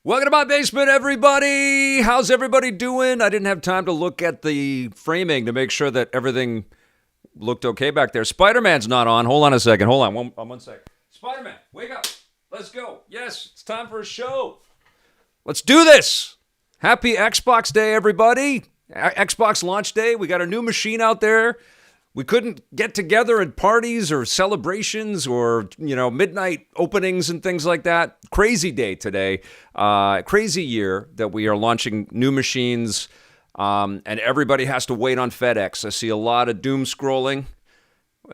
Welcome to my basement, everybody. How's everybody doing? I didn't have time to look at the framing to make sure that everything looked okay back there. Spider-Man's not on. Hold on a second. Hold on one second. Spider-Man, wake up. Let's go. Yes, it's time for a show. Let's do this. Happy Xbox Day, everybody. Xbox launch day. We got a new machine out there. We couldn't get together at parties or celebrations or, midnight openings and things like that. Crazy day today. Crazy year that we are launching new machines, and everybody has to wait on FedEx. I see a lot of doom scrolling.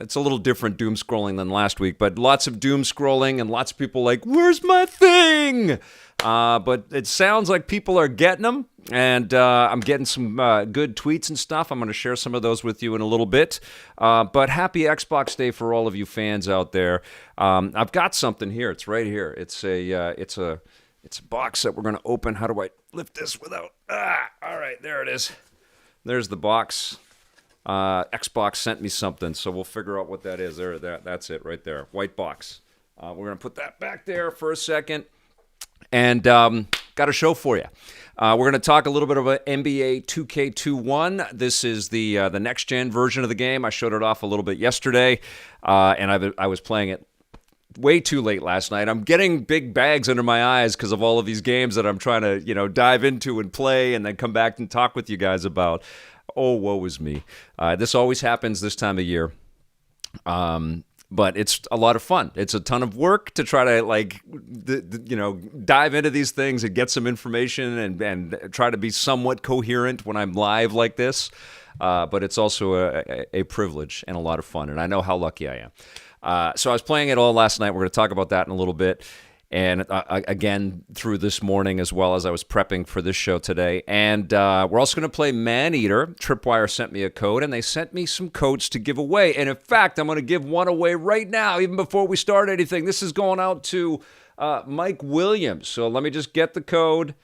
It's a little different doom scrolling than last week, but lots of doom scrolling and lots of people like, where's my thing? But it sounds like people are getting them, and I'm getting some good tweets and stuff. I'm going to share some of those with you in a little bit. But happy Xbox Day for all of you fans out there. I've got something here. It's right here. It's a box that we're going to open. How do I lift this without? All right, there it is. There's the box. Xbox sent me something, so we'll figure out what that is. That's it right there. White box. We're going to put that back there for a second. And got a show for you. We're going to talk a little bit about NBA 2K21. This is the next-gen version of the game. I showed it off a little bit yesterday, and I was playing it way too late last night. I'm getting big bags under my eyes because of all of these games that I'm trying to, dive into and play and then come back and talk with you guys about. Oh, woe is me. This always happens this time of year. But it's a lot of fun. It's a ton of work to try to dive into these things and get some information and try to be somewhat coherent when I'm live like this. But it's also a privilege and a lot of fun, and I know how lucky I am. So I was playing it all last night. We're going to talk about that in a little bit. And again, through this morning as well as I was prepping for this show today. And we're also going to play Maneater. Tripwire sent me a code, and they sent me some codes to give away. And in fact, I'm going to give one away right now, even before we start anything. This is going out to Mike Williams. So let me just get the code.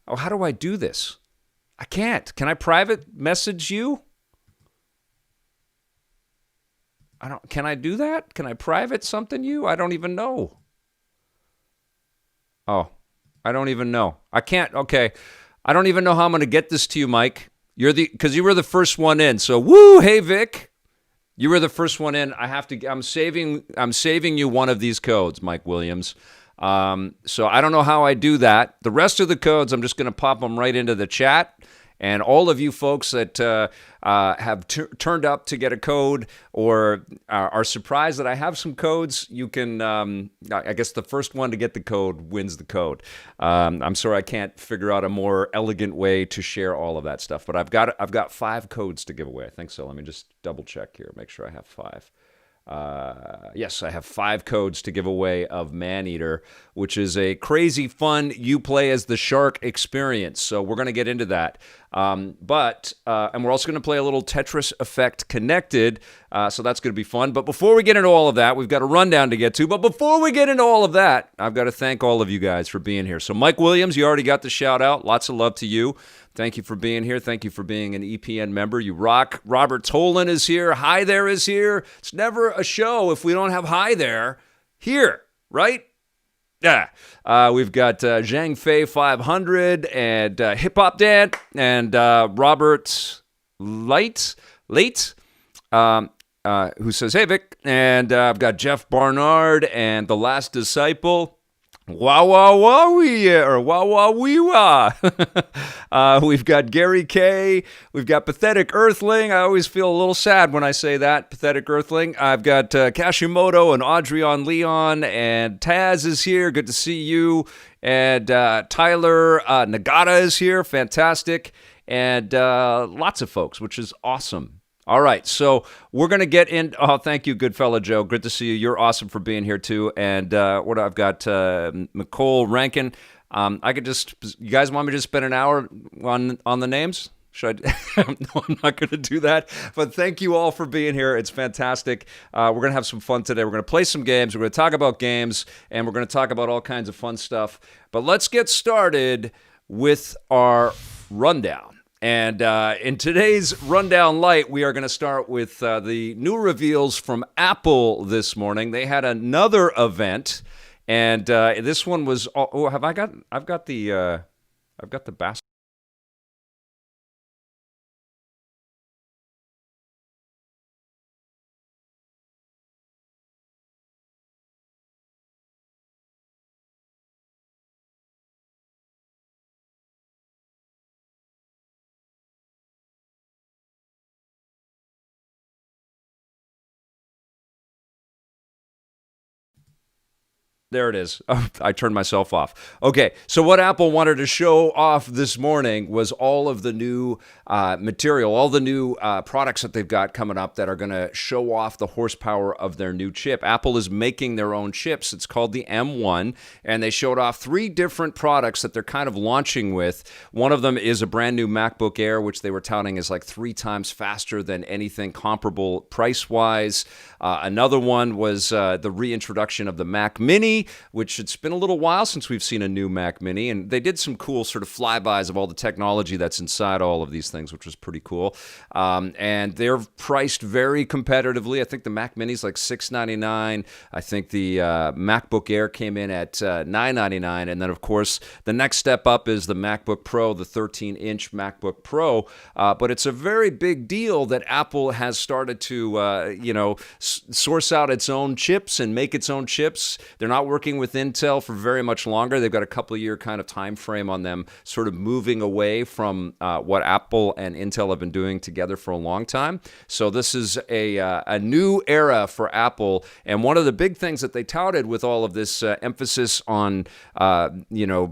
Oh, how do I do this? I can't. Can I private message you? Can I do that? Can I private something you? I don't even know. Oh, I don't even know. I can't. Okay. I don't even know how I'm going to get this to you, Mike. Because you were the first one in. So, woo, hey, Vic. You were the first one in. I'm saving you one of these codes, Mike Williams. So I don't know how I do that. The rest of the codes, I'm just going to pop them right into the chat. And all of you folks that have turned up to get a code or are surprised that I have some codes, you can, I guess the first one to get the code wins the code. I'm sorry I can't figure out a more elegant way to share all of that stuff, but I've got 5 codes to give away. I think so. Let me just double check here, make sure I have 5. Yes, I have 5 codes to give away of Maneater, which is a crazy fun you play as the shark experience. So we're going to get into that. And we're also going to play a little Tetris Effect Connected. So that's going to be fun. But before we get into all of that, we've got a rundown to get to. But before we get into all of that, I've got to thank all of you guys for being here. So Mike Williams, you already got the shout out. Lots of love to you. Thank you for being here. Thank you for being an EPN member. You rock. Robert Tolan is here. Hi There is here. It's never a show if we don't have Hi There here, right? Yeah. We've got Zhang Fei 500 and Hip Hop Dan and Robert Late, who says, hey, Vic. And I've got Jeff Barnard and The Last Disciple. Wah wah wah wee or wah wah wee wah. We've got Gary K. We've got Pathetic Earthling. I always feel a little sad when I say that, Pathetic Earthling. I've got Kashimoto and Audrion Leon, and Taz is here. Good to see you. And Tyler Nagata is here. Fantastic. And lots of folks, which is awesome. All right, so we're going to get in. Oh, thank you, good fella Joe. Good to see you. You're awesome for being here, too. And what I've got, Nicole Rankin. You guys want me to just spend an hour on the names? Should I? No, I'm not going to do that. But thank you all for being here. It's fantastic. We're going to have some fun today. We're going to play some games. We're going to talk about games, and we're going to talk about all kinds of fun stuff. But let's get started with our rundown. And in today's Rundown Light, we are going to start with the new reveals from Apple this morning. They had another event, And this one was. Oh, have I got? I've got the bass. There it is. Oh, I turned myself off. Okay, so what Apple wanted to show off this morning was all of the new material, all the new products that they've got coming up that are going to show off the horsepower of their new chip. Apple is making their own chips. It's called the M1, and they showed off 3 different products that they're kind of launching with. One of them is a brand new MacBook Air, which they were touting as like 3 times faster than anything comparable price-wise. Another one was the reintroduction of the Mac Mini, which it's been a little while since we've seen a new Mac Mini, and they did some cool sort of flybys of all the technology that's inside all of these things, which was pretty cool. And they're priced very competitively. I think the Mac Mini is like $699. I think the MacBook Air came in at $999, and then of course the next step up is the MacBook Pro, the 13-inch MacBook Pro. But it's a very big deal that Apple has started to source out its own chips and make its own chips. They're not working with Intel for very much longer. They've got a couple of year kind of time frame on them, sort of moving away from what Apple and Intel have been doing together for a long time. So this is a new era for Apple. And one of the big things that they touted with all of this emphasis on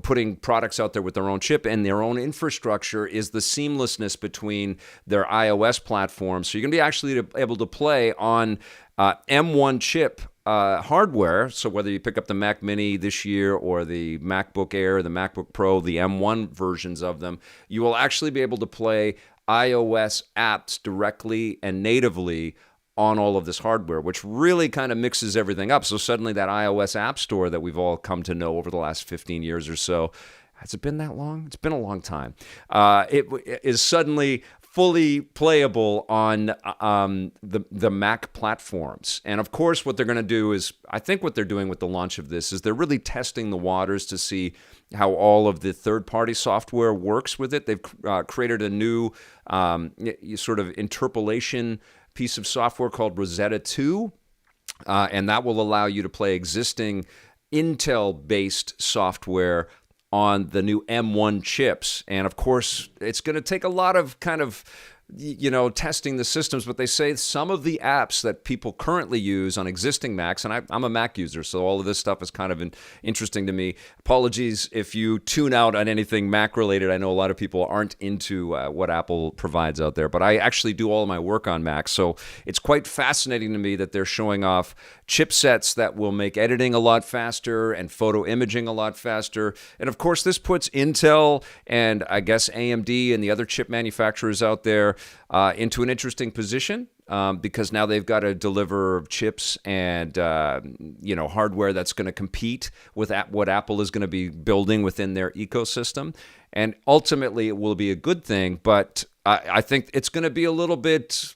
putting products out there with their own chip and their own infrastructure is the seamlessness between their iOS platforms. So you're going to be actually able to play on M1 chip hardware. So whether you pick up the Mac Mini this year or the MacBook Air, the MacBook Pro, the M1 versions of them, you will actually be able to play iOS apps directly and natively on all of this hardware, which really kind of mixes everything up. So suddenly that iOS app store that we've all come to know over the last 15 years or so, has it been that long? It's been a long time. It is suddenly fully playable on the Mac platforms. And of course, what they're going to do is, I think what they're doing with the launch of this is they're really testing the waters to see how all of the third-party software works with it. They've created a new sort of interpolation piece of software called Rosetta 2, and that will allow you to play existing Intel-based software on the new M1 chips. And of course, it's going to take a lot of kind of testing the systems, but they say some of the apps that people currently use on existing Macs, and I'm a Mac user, so all of this stuff is kind of interesting to me. Apologies if you tune out on anything Mac related. I know a lot of people aren't into what Apple provides out there, but I actually do all of my work on Mac, so it's quite fascinating to me that they're showing off chipsets that will make editing a lot faster and photo imaging a lot faster. And of course, this puts Intel and I guess AMD and the other chip manufacturers out there into an interesting position because now they've got to deliver chips and hardware that's going to compete with what Apple is going to be building within their ecosystem. And ultimately, it will be a good thing, but I think it's going to be a little bit,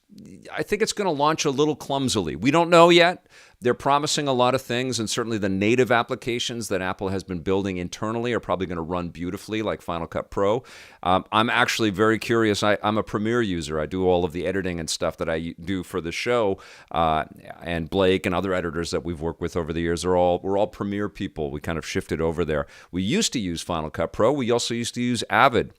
I think it's going to launch a little clumsily. We don't know yet. They're promising a lot of things, and certainly the native applications that Apple has been building internally are probably going to run beautifully, like Final Cut Pro. I'm actually very curious. I'm a Premiere user. I do all of the editing and stuff that I do for the show, and Blake and other editors that we've worked with over the years we're all Premiere people. We kind of shifted over there. We used to use Final Cut Pro. We also used to use Avid.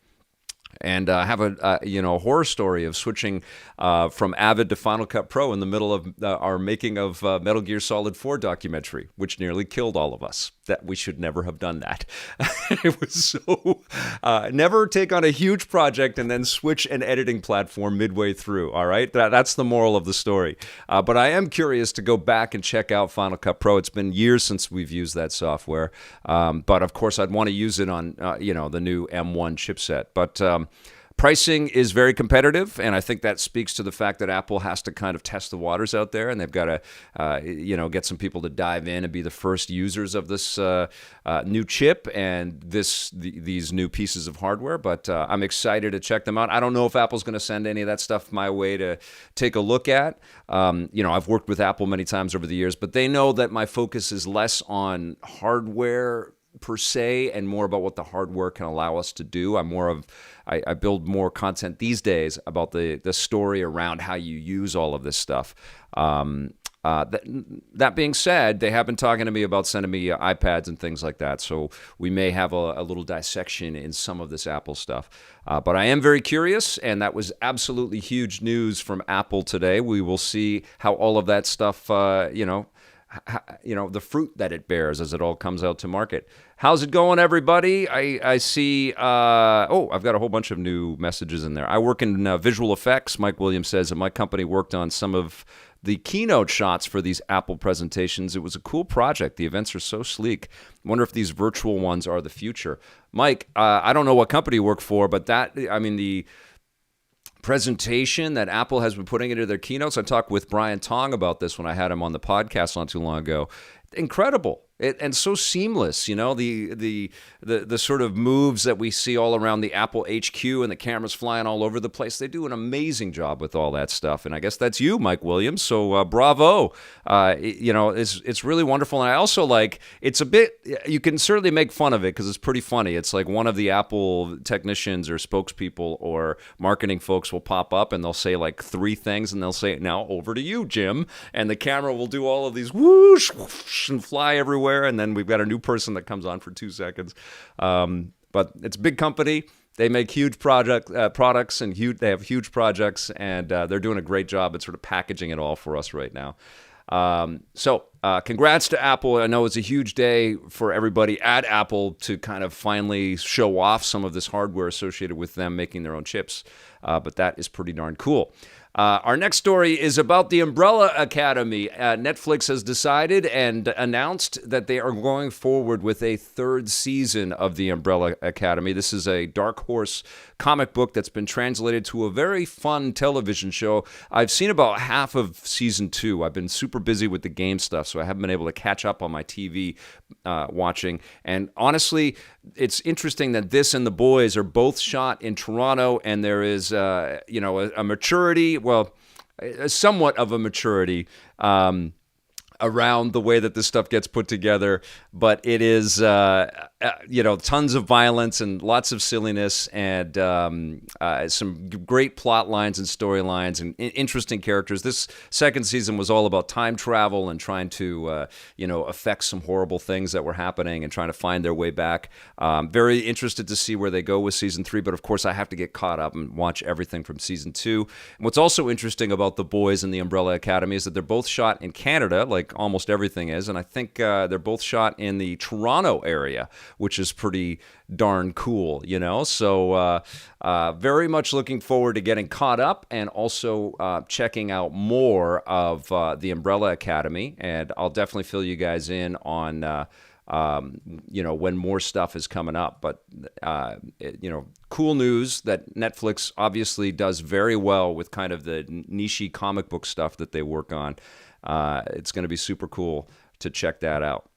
And have a horror story of switching from Avid to Final Cut Pro in the middle of our making of Metal Gear Solid 4 documentary, which nearly killed all of us. That we should never have done that. It was so never take on a huge project and then switch an editing platform midway through. All right, that's the moral of the story. But I am curious to go back and check out Final Cut Pro. It's been years since we've used that software, but of course I'd want to use it on the new M1 chipset. But Pricing is very competitive, and I think that speaks to the fact that Apple has to kind of test the waters out there, and they've got to, get some people to dive in and be the first users of this new chip and these new pieces of hardware. But I'm excited to check them out. I don't know if Apple's going to send any of that stuff my way to take a look at. I've worked with Apple many times over the years, but they know that my focus is less on hardware per se and more about what the hardware can allow us to do. I build more content these days about the story around how you use all of this stuff. That being said, they have been talking to me about sending me iPads and things like that, so we may have a little dissection in some of this Apple stuff. But I am very curious, and that was absolutely huge news from Apple today. We will see how all of that stuff, the fruit that it bears as it all comes out to market. How's it going, everybody? I see, I've got a whole bunch of new messages in there. I work in visual effects. Mike Williams says that my company worked on some of the keynote shots for these Apple presentations. It was a cool project. The events are so sleek. I wonder if these virtual ones are the future. Mike, I don't know what company you work for, but the presentation that Apple has been putting into their keynotes, I talked with Brian Tong about this when I had him on the podcast not too long ago. Incredible. And so seamless, the sort of moves that we see all around the Apple HQ and the cameras flying all over the place. They do an amazing job with all that stuff. And I guess that's you, Mike Williams. So bravo. It's really wonderful. And I also it's a bit, you can certainly make fun of it because it's pretty funny. It's like one of the Apple technicians or spokespeople or marketing folks will pop up and they'll say like three things and they'll say, now over to you, Jim. And the camera will do all of these whoosh, whoosh and fly everywhere. And then we've got a new person that comes on for 2 seconds. But it's a big company. They make huge products and they have huge projects, and they're doing a great job at sort of packaging it all for us right now. So congrats to Apple. I know it's a huge day for everybody at Apple to kind of finally show off some of this hardware associated with them making their own chips. But that is pretty darn cool. Our next story is about the Umbrella Academy. Netflix has decided and announced that they are going forward with a 3rd season of the Umbrella Academy. This is a Dark Horse comic book that's been translated to a very fun television show. I've seen about half of season 2. I've been super busy with the game stuff, so I haven't been able to catch up on my TV watching. And honestly, it's interesting that this and The Boys are both shot in Toronto, and there is, a maturity, somewhat of a maturity around the way that this stuff gets put together, but it is, tons of violence and lots of silliness and some great plot lines and storylines and interesting characters. This 2nd season was all about time travel and trying to, affect some horrible things that were happening and trying to find their way back. Very interested to see where they go with season 3, but of course I have to get caught up and watch everything from season 2. And what's also interesting about The Boys and the Umbrella Academy is that they're both shot in Canada, like almost everything is, and I think they're both shot in the Toronto area, which is pretty darn cool, So very much looking forward to getting caught up and also checking out more of the Umbrella Academy, and I'll definitely fill you guys in on when more stuff is coming up. But cool news that Netflix obviously does very well with kind of the niche comic book stuff that they work on. It's going to be super cool to check that out.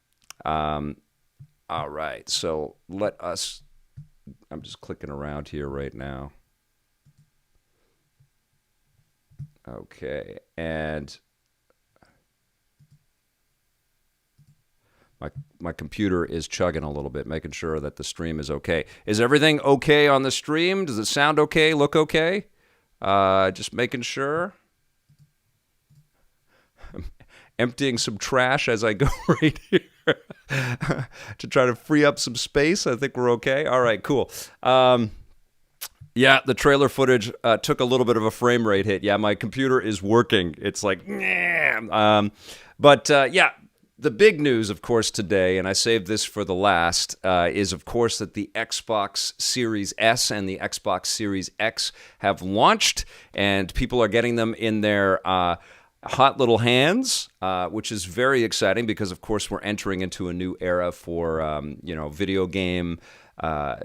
All right, so I'm just clicking around here right now. Okay, and my computer is chugging a little bit, making sure that the stream is okay. Is everything okay on the stream? Does it sound okay? Look okay? Just making sure. I'm emptying some trash as I go right here to try to free up some space. I think we're okay. All right, cool. Yeah, the trailer footage took a little bit of a frame rate hit. Yeah, my computer is working. It's like, the big news, of course, today, and I saved this for the last, is, of course, that the Xbox Series S and the Xbox Series X have launched, and people are getting them in their hot little hands. which is very exciting because, of course, we're entering into a new era for video game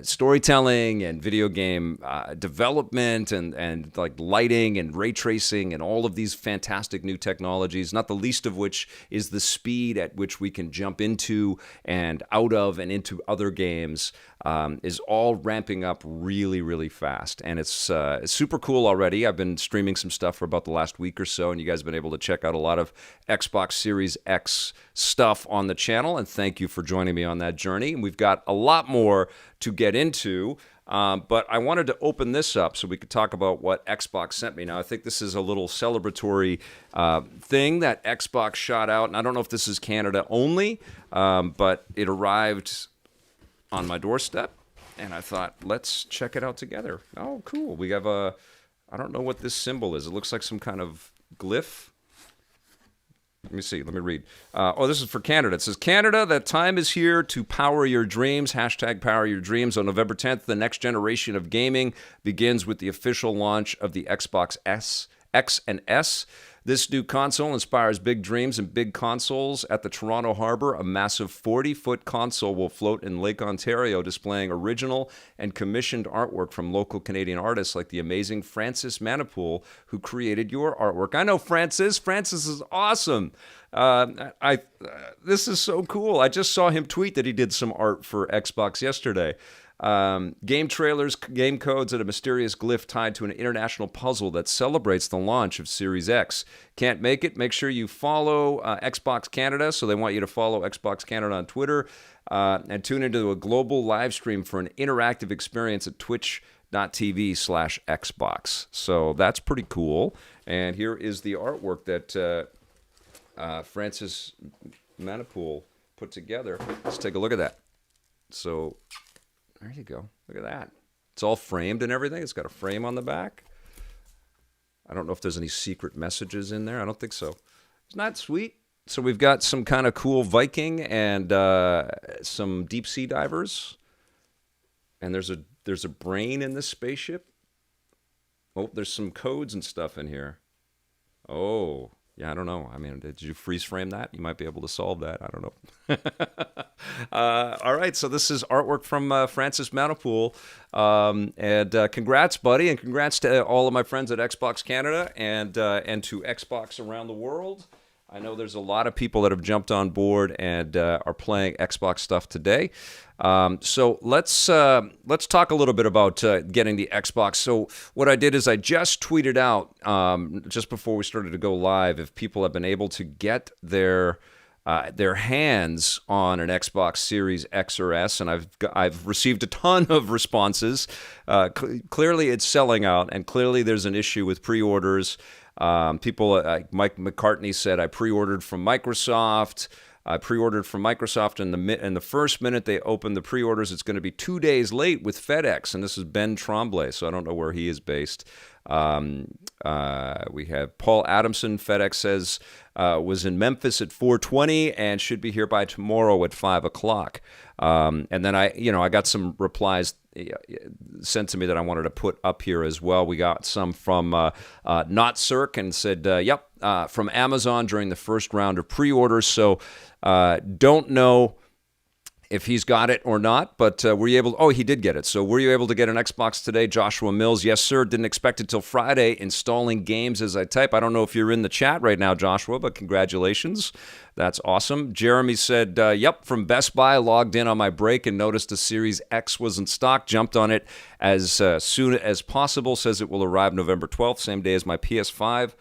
storytelling and video game development and like lighting and ray tracing and all of these fantastic new technologies, not the least of which is the speed at which we can jump into and out of and into other games is all ramping up really, really fast. And it's super cool already. I've been streaming some stuff for about the last week or so, and you guys have been able to check out a lot of Xbox Series X stuff on the channel, and thank you for joining me on that journey. And we've got a lot more to get into, but I wanted to open this up so we could talk about what Xbox sent me. Now, I think this is a little celebratory thing that Xbox shot out, and I don't know if this is Canada only, but it arrived on my doorstep, and I thought, let's check it out together. Oh, cool. We have I don't know what this symbol is. It looks like some kind of glyph. Let me see. Let me read. This is for Canada. It says, Canada, the time is here to power your dreams. # power your dreams. On November 10th, the next generation of gaming begins with the official launch of the Xbox X and S. This new console inspires big dreams and big consoles. At the Toronto Harbor, a massive 40-foot console will float in Lake Ontario, displaying original and commissioned artwork from local Canadian artists like the amazing Francis Maneater, who created your artwork. I know Francis. Francis is awesome. This is so cool. I just saw him tweet that he did some art for Xbox yesterday. Game trailers, game codes, and a mysterious glyph tied to an international puzzle that celebrates the launch of Series X. Can't make it? Make sure you follow Xbox Canada. So they want you to follow Xbox Canada on Twitter and tune into a global live stream for an interactive experience at twitch.tv/Xbox. So that's pretty cool. And here is the artwork that Francis Maneater put together. Let's take a look at that. So there you go. Look at that. It's all framed and everything. It's got a frame on the back. I don't know if there's any secret messages in there. I don't think so. Isn't that sweet? So we've got some kind of cool Viking and some deep sea divers. And there's a brain in this spaceship. Oh, there's some codes and stuff in here. Oh, yeah, I don't know. I mean, did you freeze frame that? You might be able to solve that. I don't know. All right, so this is artwork from Francis Maneater. And congrats, buddy, and congrats to all of my friends at Xbox Canada and to Xbox around the world. I know there's a lot of people that have jumped on board and are playing Xbox stuff today. So let's talk a little bit about getting the Xbox. So what I did is I just tweeted out just before we started to go live if people have been able to get their hands on an Xbox Series X or S, and I've received a ton of responses. Clearly, it's selling out, and clearly there's an issue with pre-orders. People, Mike McCartney said, I pre-ordered from Microsoft. In the first minute they opened the pre-orders, it's going to be 2 days late with FedEx. And this is Ben Tremblay, so I don't know where he is based. We have Paul Adamson, FedEx says, was in Memphis at 4:20 and should be here by tomorrow at 5 o'clock. And then I got some replies sent to me that I wanted to put up here as well. We got some from Not Circ and said, yep, from Amazon during the first round of pre-orders. So don't know if he's got it or not, but were you able? Oh, he did get it. So were you able to get an Xbox today? Joshua Mills, yes, sir. Didn't expect it till Friday. Installing games as I type. I don't know if you're in the chat right now, Joshua, but congratulations. That's awesome. Jeremy said, yep, from Best Buy, logged in on my break and noticed the Series X was in stock. Jumped on it as soon as possible. Says it will arrive November 12th, same day as my PS5.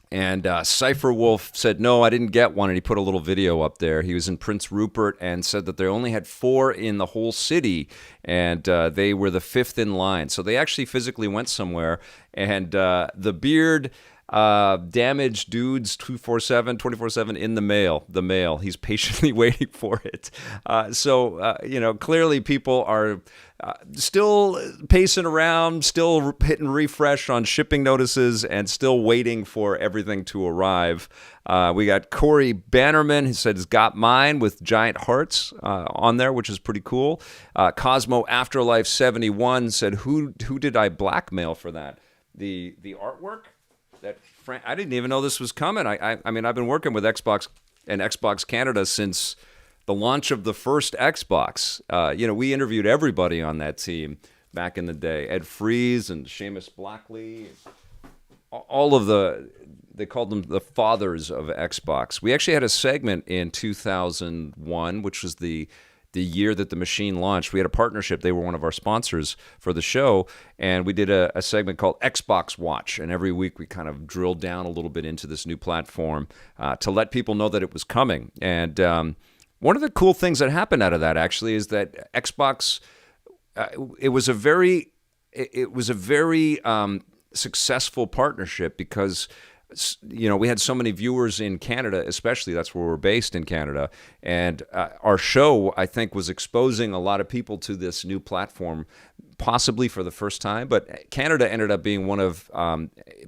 And Cypher Wolf said, no, I didn't get one, and he put a little video up there. He was in Prince Rupert and said that they only had 4 in the whole city, and they were the 5th in line. So they actually physically went somewhere, and the beard damaged dudes 24/7 in the mail. He's patiently waiting for it. Clearly people are still pacing around, still hitting refresh on shipping notices, and still waiting for everything to arrive. We got Corey Bannerman, who said he's got mine with giant hearts on there, which is pretty cool. Cosmo Afterlife 71 said, who did I blackmail for that? The artwork? That I didn't even know this was coming. I mean, I've been working with Xbox and Xbox Canada since the launch of the first Xbox. We interviewed everybody on that team back in the day. Ed Freeze and Seamus Blackley, all of they called them the fathers of Xbox. We actually had a segment in 2001, which was the year that the machine launched. We had a partnership. They were one of our sponsors for the show, and we did a segment called Xbox Watch. And every week we kind of drilled down a little bit into this new platform to let people know that it was coming. And one of the cool things that happened out of that actually is that Xbox, it was a very successful partnership because we had so many viewers in Canada, especially. That's where we're based in Canada. And our show, I think, was exposing a lot of people to this new platform, possibly for the first time. But Canada ended up being one of,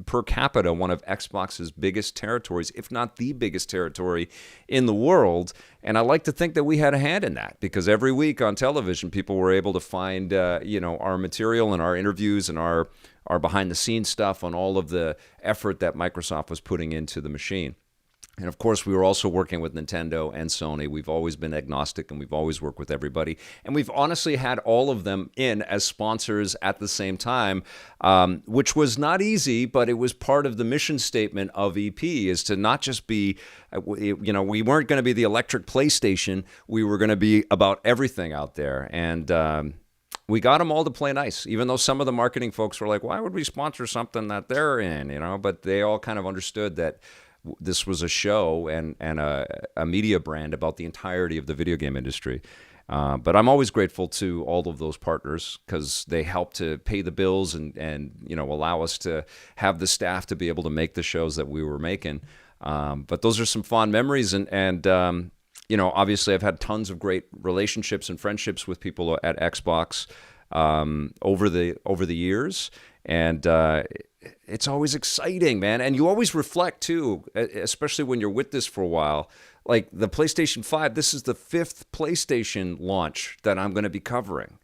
per capita, one of Xbox's biggest territories, if not the biggest territory in the world. And I like to think that we had a hand in that because every week on television, people were able to find, our material and our interviews and our behind-the-scenes stuff on all of the effort that Microsoft was putting into the machine. And of course, we were also working with Nintendo and Sony. We've always been agnostic, and we've always worked with everybody. And we've honestly had all of them in as sponsors at the same time, which was not easy, but it was part of the mission statement of EP, is to not just be, we weren't going to be the electric PlayStation. We were going to be about everything out there. And we got them all to play nice, even though some of the marketing folks were like, why would we sponsor something that they're in, But they all kind of understood that this was a show and a media brand about the entirety of the video game industry. But I'm always grateful to all of those partners because they help to pay the bills and allow us to have the staff to be able to make the shows that we were making. But those are some fond memories and obviously I've had tons of great relationships and friendships with people at Xbox over the years, and it's always exciting, man. And you always reflect too, especially when you're with this for a while. Like the PlayStation 5, this is the 5th PlayStation launch that I'm going to be covering.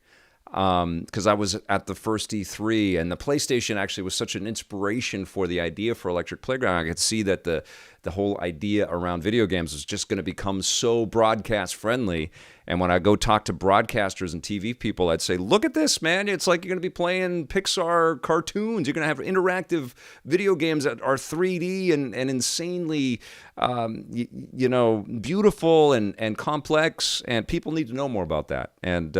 Because I was at the first E3, and the PlayStation actually was such an inspiration for the idea for Electric Playground. I could see that the whole idea around video games was just going to become so broadcast friendly. And when I go talk to broadcasters and TV people, I'd say, look at this, man. It's like you're going to be playing Pixar cartoons. You're going to have interactive video games that are 3D and insanely, beautiful and complex. And people need to know more about that. And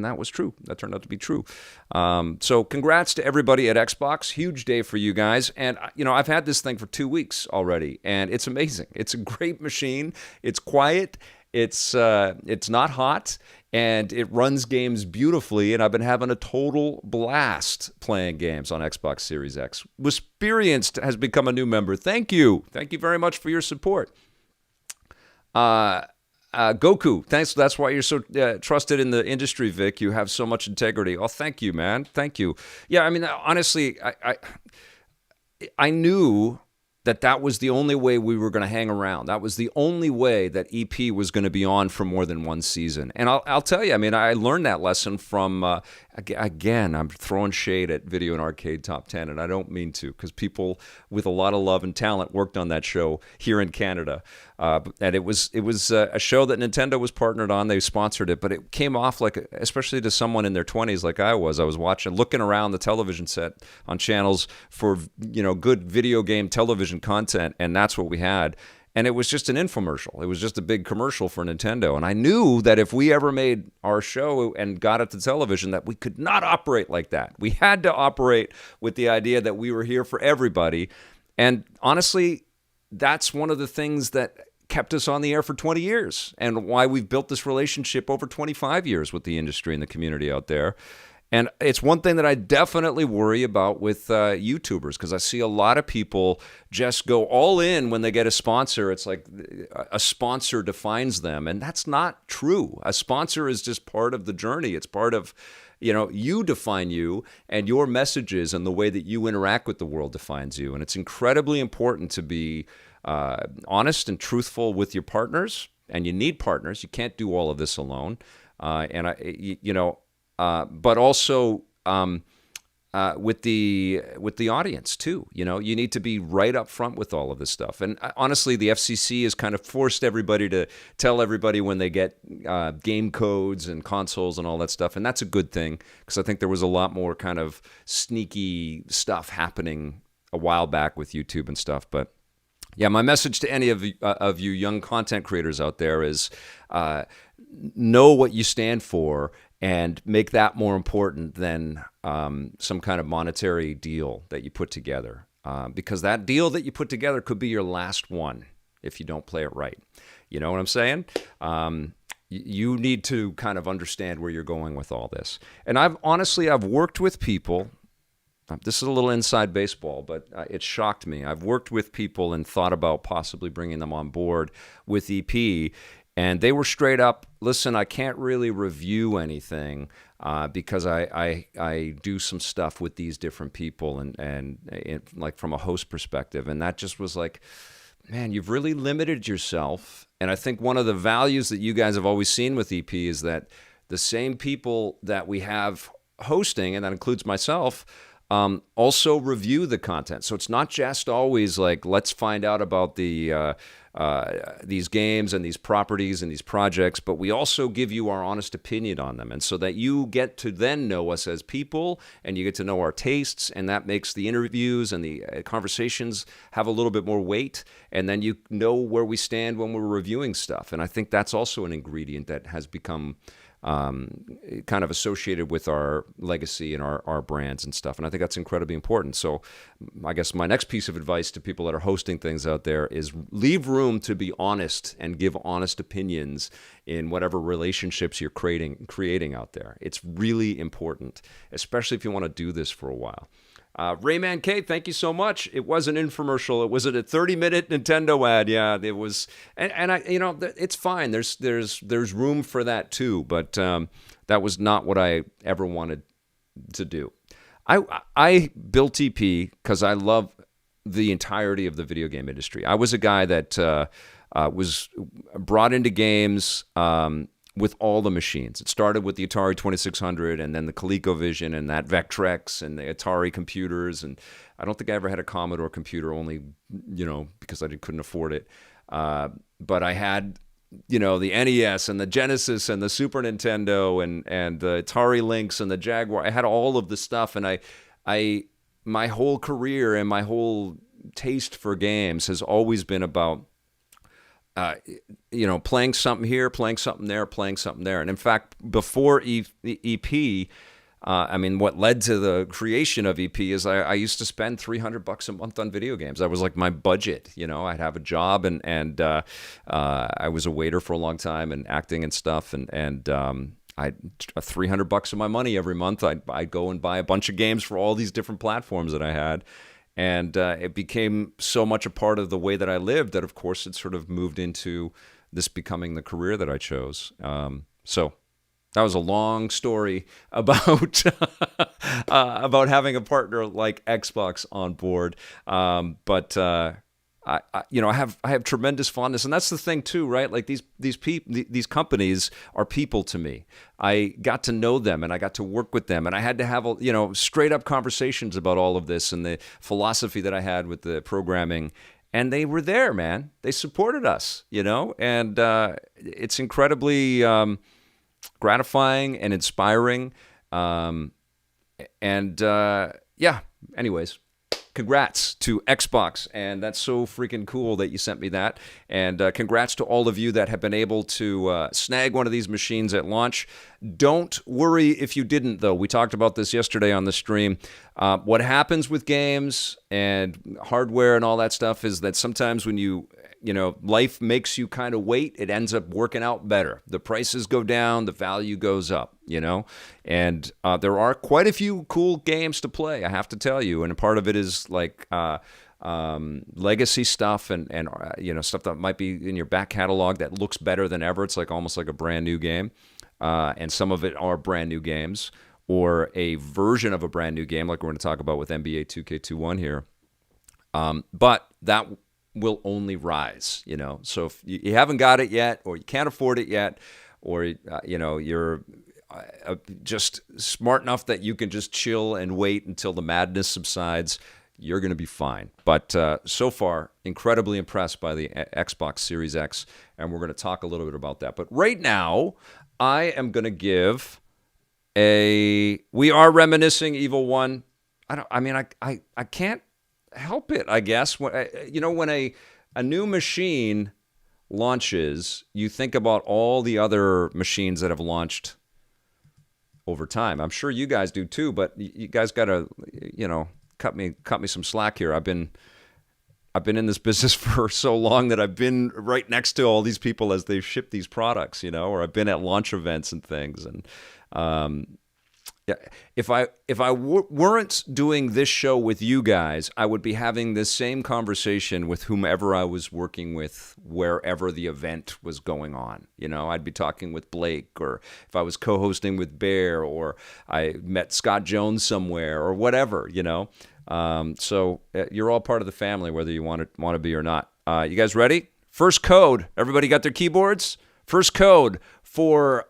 that was true. That turned out to be true. So congrats to everybody at Xbox. Huge day for you guys. And, I've had this thing for 2 weeks already, and it's amazing. It's a great machine. It's quiet. It's not hot, and it runs games beautifully. And I've been having a total blast playing games on Xbox Series X. Experienced has become a new member. Thank you. Thank you very much for your support. Goku, thanks. That's why you're so trusted in the industry, Vic. You have so much integrity. Oh, thank you, man. Thank you. Yeah, I mean, honestly, I knew that was the only way we were going to hang around. That was the only way that EP was going to be on for more than one season. And I'll tell you, I mean, I learned that lesson from, again, I'm throwing shade at Video and Arcade Top 10, and I don't mean to, because people with a lot of love and talent worked on that show here in Canada. And it was a show that Nintendo was partnered on. They sponsored it, but it came off like, especially to someone in their 20s like I was looking around the television set on channels for, good video game television content, and that's what we had. And it was just an infomercial. It was just a big commercial for Nintendo. And I knew that if we ever made our show and got it to television, that we could not operate like that. We had to operate with the idea that we were here for everybody. And honestly, that's one of the things that kept us on the air for 20 years and why we've built this relationship over 25 years with the industry and the community out there. And it's one thing that I definitely worry about with YouTubers, because I see a lot of people just go all in when they get a sponsor. It's like a sponsor defines them, and that's not true. A sponsor is just part of the journey. It's part of, you define you, and your messages and the way that you interact with the world defines you. And it's incredibly important to be honest and truthful with your partners, and you need partners. You can't do all of this alone. But also with the audience too. You know, you need to be right up front with all of this stuff. And honestly, the FCC has kind of forced everybody to tell everybody when they get game codes and consoles and all that stuff. And that's a good thing, because I think there was a lot more kind of sneaky stuff happening a while back with YouTube and stuff. But yeah, my message to any of you young content creators out there is know what you stand for and make that more important than some kind of monetary deal that you put together. Because that deal that you put together could be your last one if you don't play it right. You know what I'm saying? You need to kind of understand where you're going with all this. And I've worked with people. This is a little inside baseball, but it shocked me. I've worked with people and thought about possibly bringing them on board with EP, and they were straight up, listen, I can't really review anything because I do some stuff with these different people and like from a host perspective. And that just was like, man, you've really limited yourself. And I think one of the values that you guys have always seen with EP is that the same people that we have hosting, and that includes myself, also review the content. So it's not just always like, let's find out about these games and these properties and these projects, but we also give you our honest opinion on them. And so that you get to then know us as people, and you get to know our tastes, and that makes the interviews and the conversations have a little bit more weight. And then you know where we stand when we're reviewing stuff. And I think that's also an ingredient that has become kind of associated with our legacy and our brands and stuff. And I think that's incredibly important. So I guess my next piece of advice to people that are hosting things out there is leave room to be honest and give honest opinions in whatever relationships you're creating out there. It's really important, especially if you want to do this for a while. Rayman K, thank you so much. It was an infomercial. It was a 30-minute Nintendo ad. Yeah, it was, and I, you know, it's fine. There's room for that too. But that was not what I ever wanted to do. I built EP because I love the entirety of the video game industry. I was a guy that was brought into games with all the machines. It started with the Atari 2600 and then the ColecoVision and that Vectrex and the Atari computers. And I don't think I ever had a Commodore computer, only, you know, because I couldn't afford it. But I had, you know, the NES and the Genesis and the Super Nintendo and the Atari Lynx and the Jaguar. I had all of the stuff. And my whole career and my whole taste for games has always been about you know, playing something here, playing something there, playing something there. And in fact, before EP, I mean, what led to the creation of EP is I used to spend $300 a month on video games. That was like my budget. You know, I'd have a job and I was a waiter for a long time and acting and stuff. And I $300 of my money every month. I'd go and buy a bunch of games for all these different platforms that I had. And it became so much a part of the way that I lived that, of course, it sort of moved into this becoming the career that I chose. So that was a long story about about having a partner like Xbox on board. But I you know, I have tremendous fondness, and that's the thing too, right? Like these companies are people to me. I got to know them, and I got to work with them, and I had to have you know, straight up conversations about all of this and the philosophy that I had with the programming. And they were there, man. They supported us, you know, and it's incredibly gratifying and inspiring. Yeah. Anyways. Congrats to Xbox, and that's so freaking cool that you sent me that. And congrats to all of you that have been able to snag one of these machines at launch. Don't worry if you didn't, though. We talked about this yesterday on the stream. What happens with games and hardware and all that stuff is that sometimes when you know, life makes you kind of wait, it ends up working out better. The prices go down, the value goes up, you know? And there are quite a few cool games to play, I have to tell you. And a part of it is like legacy stuff and you know, stuff that might be in your back catalog that looks better than ever. It's like almost like a brand new game. And some of it are brand new games or a version of a brand new game like we're going to talk about with NBA 2K21 here. But that will only rise, you know. So if you haven't got it yet, or you can't afford it yet, or you know, you're just smart enough that you can just chill and wait until the madness subsides, you're going to be fine. But so far, incredibly impressed by the Xbox Series X, and we're going to talk a little bit about that. But right now, I am going to give we are reminiscing Evil One. I can't help it, I guess. When a new machine launches, you think about all the other machines that have launched over time. I'm sure you guys do too, but you guys got to, cut me some slack here. I've been in this business for so long that I've been right next to all these people as they ship these products, or I've been at launch events and things. And if I weren't doing this show with you guys, I would be having this same conversation with whomever I was working with, wherever the event was going on. I'd be talking with Blake, or if I was co-hosting with Bear, or I met Scott Jones somewhere, or whatever. So you're all part of the family, whether you want to be or not. You guys ready? First code. Everybody got their keyboards? First code for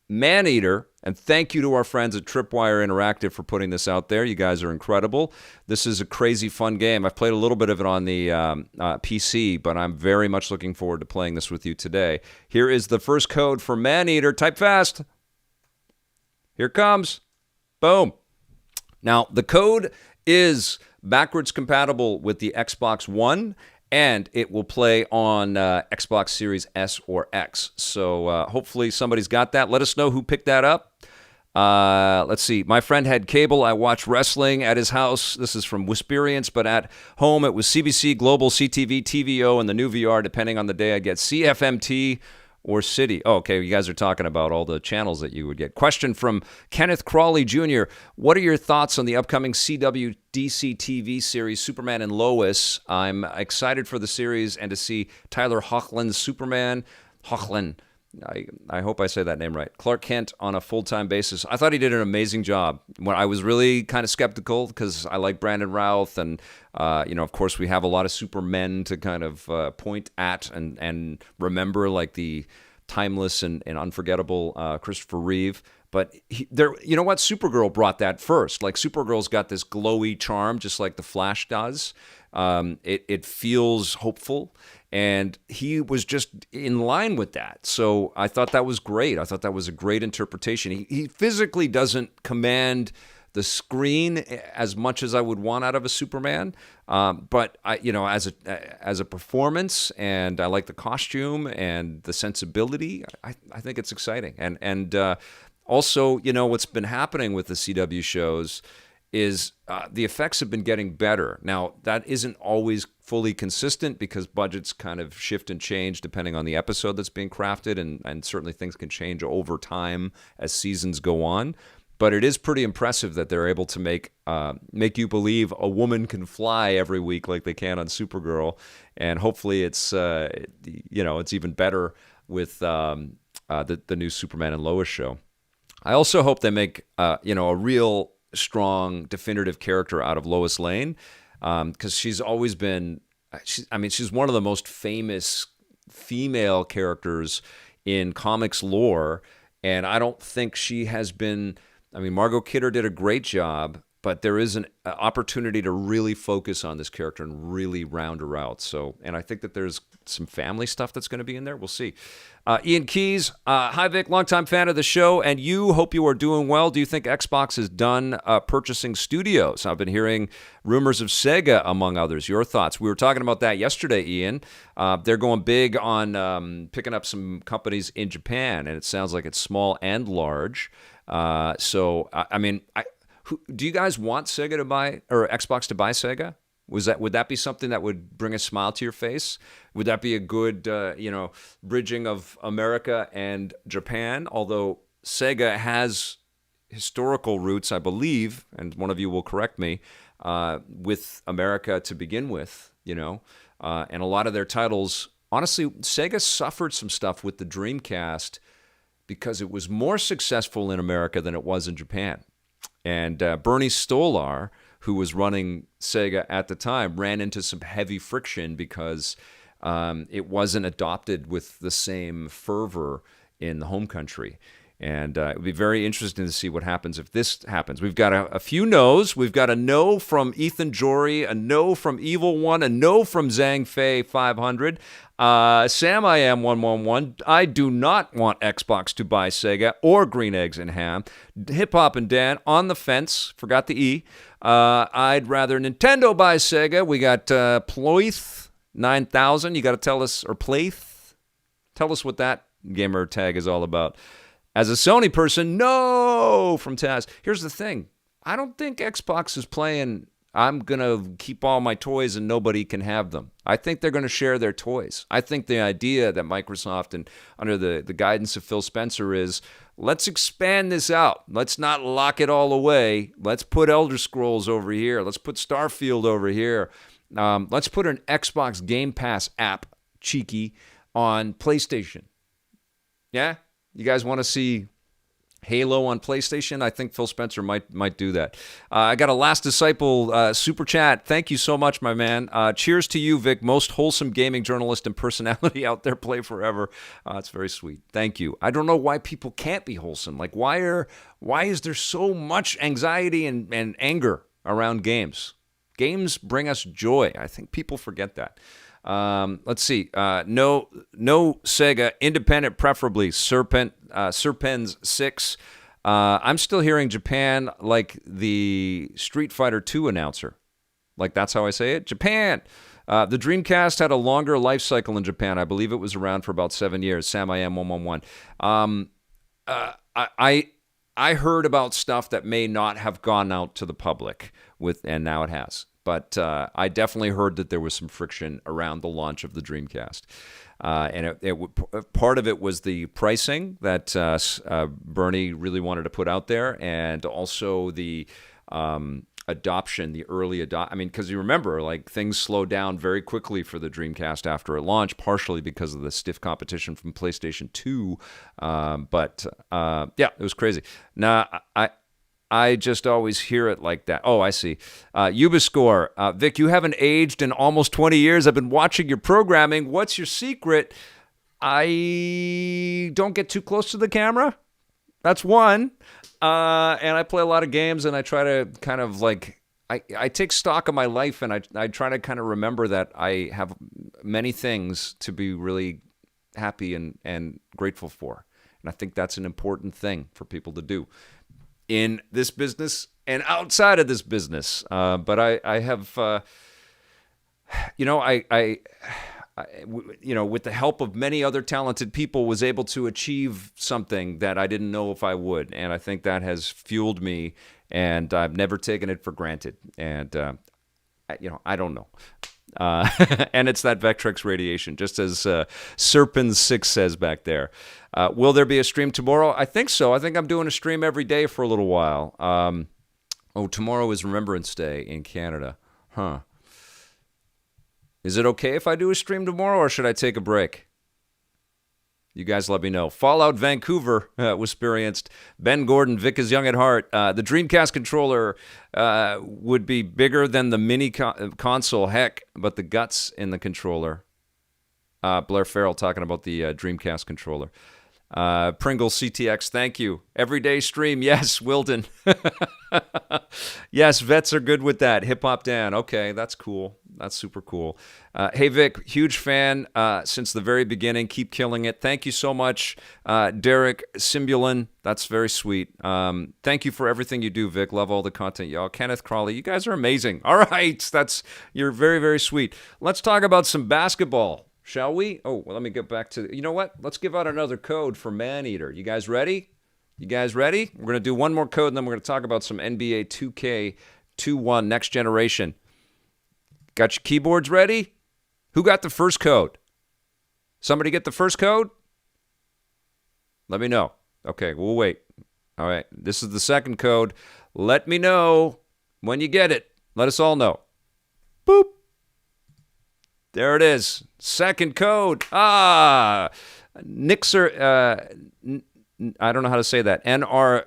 Maneater. And thank you to our friends at Tripwire Interactive for putting this out there. You guys are incredible. This is a crazy fun game. I've played a little bit of it on the PC, but I'm very much looking forward to playing this with you today. Here is the first code for Maneater. Type fast. Here it comes. Boom. Now, the code is backwards compatible with the Xbox One, and it will play on Xbox Series S or X. So hopefully somebody's got that. Let us know who picked that up. Let's see. My friend had cable. I watched wrestling at his house. This is from Wisperience, but at home it was CBC, Global, CTV, TVO, and the new VR, depending on the day I get CFMT or City. Oh, okay, you guys are talking about all the channels that you would get. Question from Kenneth Crawley Jr. What are your thoughts on the upcoming CW DC TV series Superman and Lois? I'm excited for the series and to see Tyler Hoechlin's Superman. Hoechlin. I hope I say that name right. Clark Kent on a full-time basis. I thought he did an amazing job. When I was really kind of skeptical because I like Brandon Routh, and of course we have a lot of Supermen to kind of point at and remember, like the timeless and unforgettable Christopher Reeve. But you know what? Supergirl brought that first. Like, Supergirl's got this glowy charm, just like the Flash does. It feels hopeful, and he was just in line with that. So I thought that was great. I thought that was a great interpretation. He physically doesn't command the screen as much as I would want out of a Superman, but as a performance, and I like the costume and the sensibility. I think it's exciting, and also, what's been happening with the CW shows is the effects have been getting better. Now, that isn't always fully consistent because budgets kind of shift and change depending on the episode that's being crafted, and certainly things can change over time as seasons go on. But it is pretty impressive that they're able to make you believe a woman can fly every week like they can on Supergirl, and hopefully it's even better with the new Superman and Lois show. I also hope they make a real strong, definitive character out of Lois Lane, because she's always been, she's one of the most famous female characters in comics lore, and I don't think she has been. Margot Kidder did a great job, but there is an opportunity to really focus on this character and really round her out. So, and I think that there's some family stuff that's going to be in there. We'll see. Ian Keys, hi Vic, longtime fan of the show, and hope you are doing well. Do you think Xbox is done purchasing studios? I've been hearing rumors of Sega, among others. Your thoughts? We were talking about that yesterday, Ian. They're going big on picking up some companies in Japan, and it sounds like it's small and large. Do you guys want Sega to buy, or Xbox to buy Sega? Would that be something that would bring a smile to your face? Would that be a good, bridging of America and Japan? Although Sega has historical roots, I believe, and one of you will correct me, with America to begin with, and a lot of their titles. Honestly, Sega suffered some stuff with the Dreamcast because it was more successful in America than it was in Japan. And Bernie Stolar, who was running Sega at the time, ran into some heavy friction because it wasn't adopted with the same fervor in the home country. And it would be very interesting to see what happens if this happens. We've got a few no's. We've got a no from Ethan Jory, a no from Evil One, a no from Zhang Fei 500. Sam I Am 111. I do not want Xbox to buy Sega or Green Eggs and Ham. Hip Hop and Dan on the fence. Forgot the E. I'd rather Nintendo buy Sega. We got Ploith 9000. You got to tell us, or Playth. Tell us what that gamer tag is all about. As a Sony person, no, from Taz. Here's the thing. I don't think Xbox is playing, I'm going to keep all my toys and nobody can have them. I think they're going to share their toys. I think the idea that Microsoft, and under the guidance of Phil Spencer, is let's expand this out. Let's not lock it all away. Let's put Elder Scrolls over here. Let's put Starfield over here. Let's put an Xbox Game Pass app, cheeky, on PlayStation. Yeah? You guys want to see Halo on PlayStation? I think Phil Spencer might do that. I got a Last Disciple super chat. Thank you so much, my man. Cheers to you, Vic. Most wholesome gaming journalist and personality out there. Play forever. It's very sweet. Thank you. I don't know why people can't be wholesome. Like, why is there so much anxiety and anger around games? Games bring us joy. I think people forget that. Let's see. No Sega, independent preferably. Serpens 6. I'm still hearing Japan like the Street Fighter 2 announcer. Like, that's how I say it. Japan. The Dreamcast had a longer life cycle in Japan. I believe it was around for about 7 years. Sam I Am 111. I heard about stuff that may not have gone out to the public and now it has. But I definitely heard that there was some friction around the launch of the Dreamcast. And part of it was the pricing that Bernie really wanted to put out there, and also the adoption, the early adoption. I mean, because you remember, like, things slowed down very quickly for the Dreamcast after it launched, partially because of the stiff competition from PlayStation 2. Yeah, it was crazy. Now, I just always hear it like that. Oh, I see. Ubiscore. Vic, you haven't aged in almost 20 years. I've been watching your programming. What's your secret? I don't get too close to the camera. That's one. And I play a lot of games, and I try to kind of like, I take stock of my life, and I try to kind of remember that I have many things to be really happy and grateful for. And I think that's an important thing for people to do in this business and outside of this business. But I have, with the help of many other talented people, was able to achieve something that I didn't know if I would. And I think that has fueled me, and I've never taken it for granted. And, I don't know. And it's that Vectrex radiation, just as Serpens6 says back there. Will there be a stream tomorrow? I think so. I think I'm doing a stream every day for a little while. Tomorrow is Remembrance Day in Canada. Huh. Is it okay if I do a stream tomorrow, or should I take a break? You guys let me know. Fallout Vancouver was experienced. Ben Gordon, Vic is young at heart. The Dreamcast controller would be bigger than the mini console. Heck, but the guts in the controller. Blair Farrell talking about the Dreamcast controller. Pringle CTX, thank you. Everyday stream, yes, Wilden. Yes, vets are good with that. Hip Hop Dan, okay, that's cool. That's super cool. Hey, Vic, huge fan since the very beginning. Keep killing it. Thank you so much. Derek Simbulin, that's very sweet. Thank you for everything you do, Vic. Love all the content, y'all. Kenneth Crawley, you guys are amazing. All right, you're very, very sweet. Let's talk about some basketball. Shall we? Oh, well, let me get back to, you know what? Let's give out another code for Maneater. You guys ready? We're going to do one more code, and then we're going to talk about some NBA 2K21 Next Generation. Got your keyboards ready? Who got the first code? Somebody get the first code? Let me know. Okay, we'll wait. All right, this is the second code. Let me know when you get it. Let us all know. Boop. There it is. Second code. Nixer. I don't know how to say that. How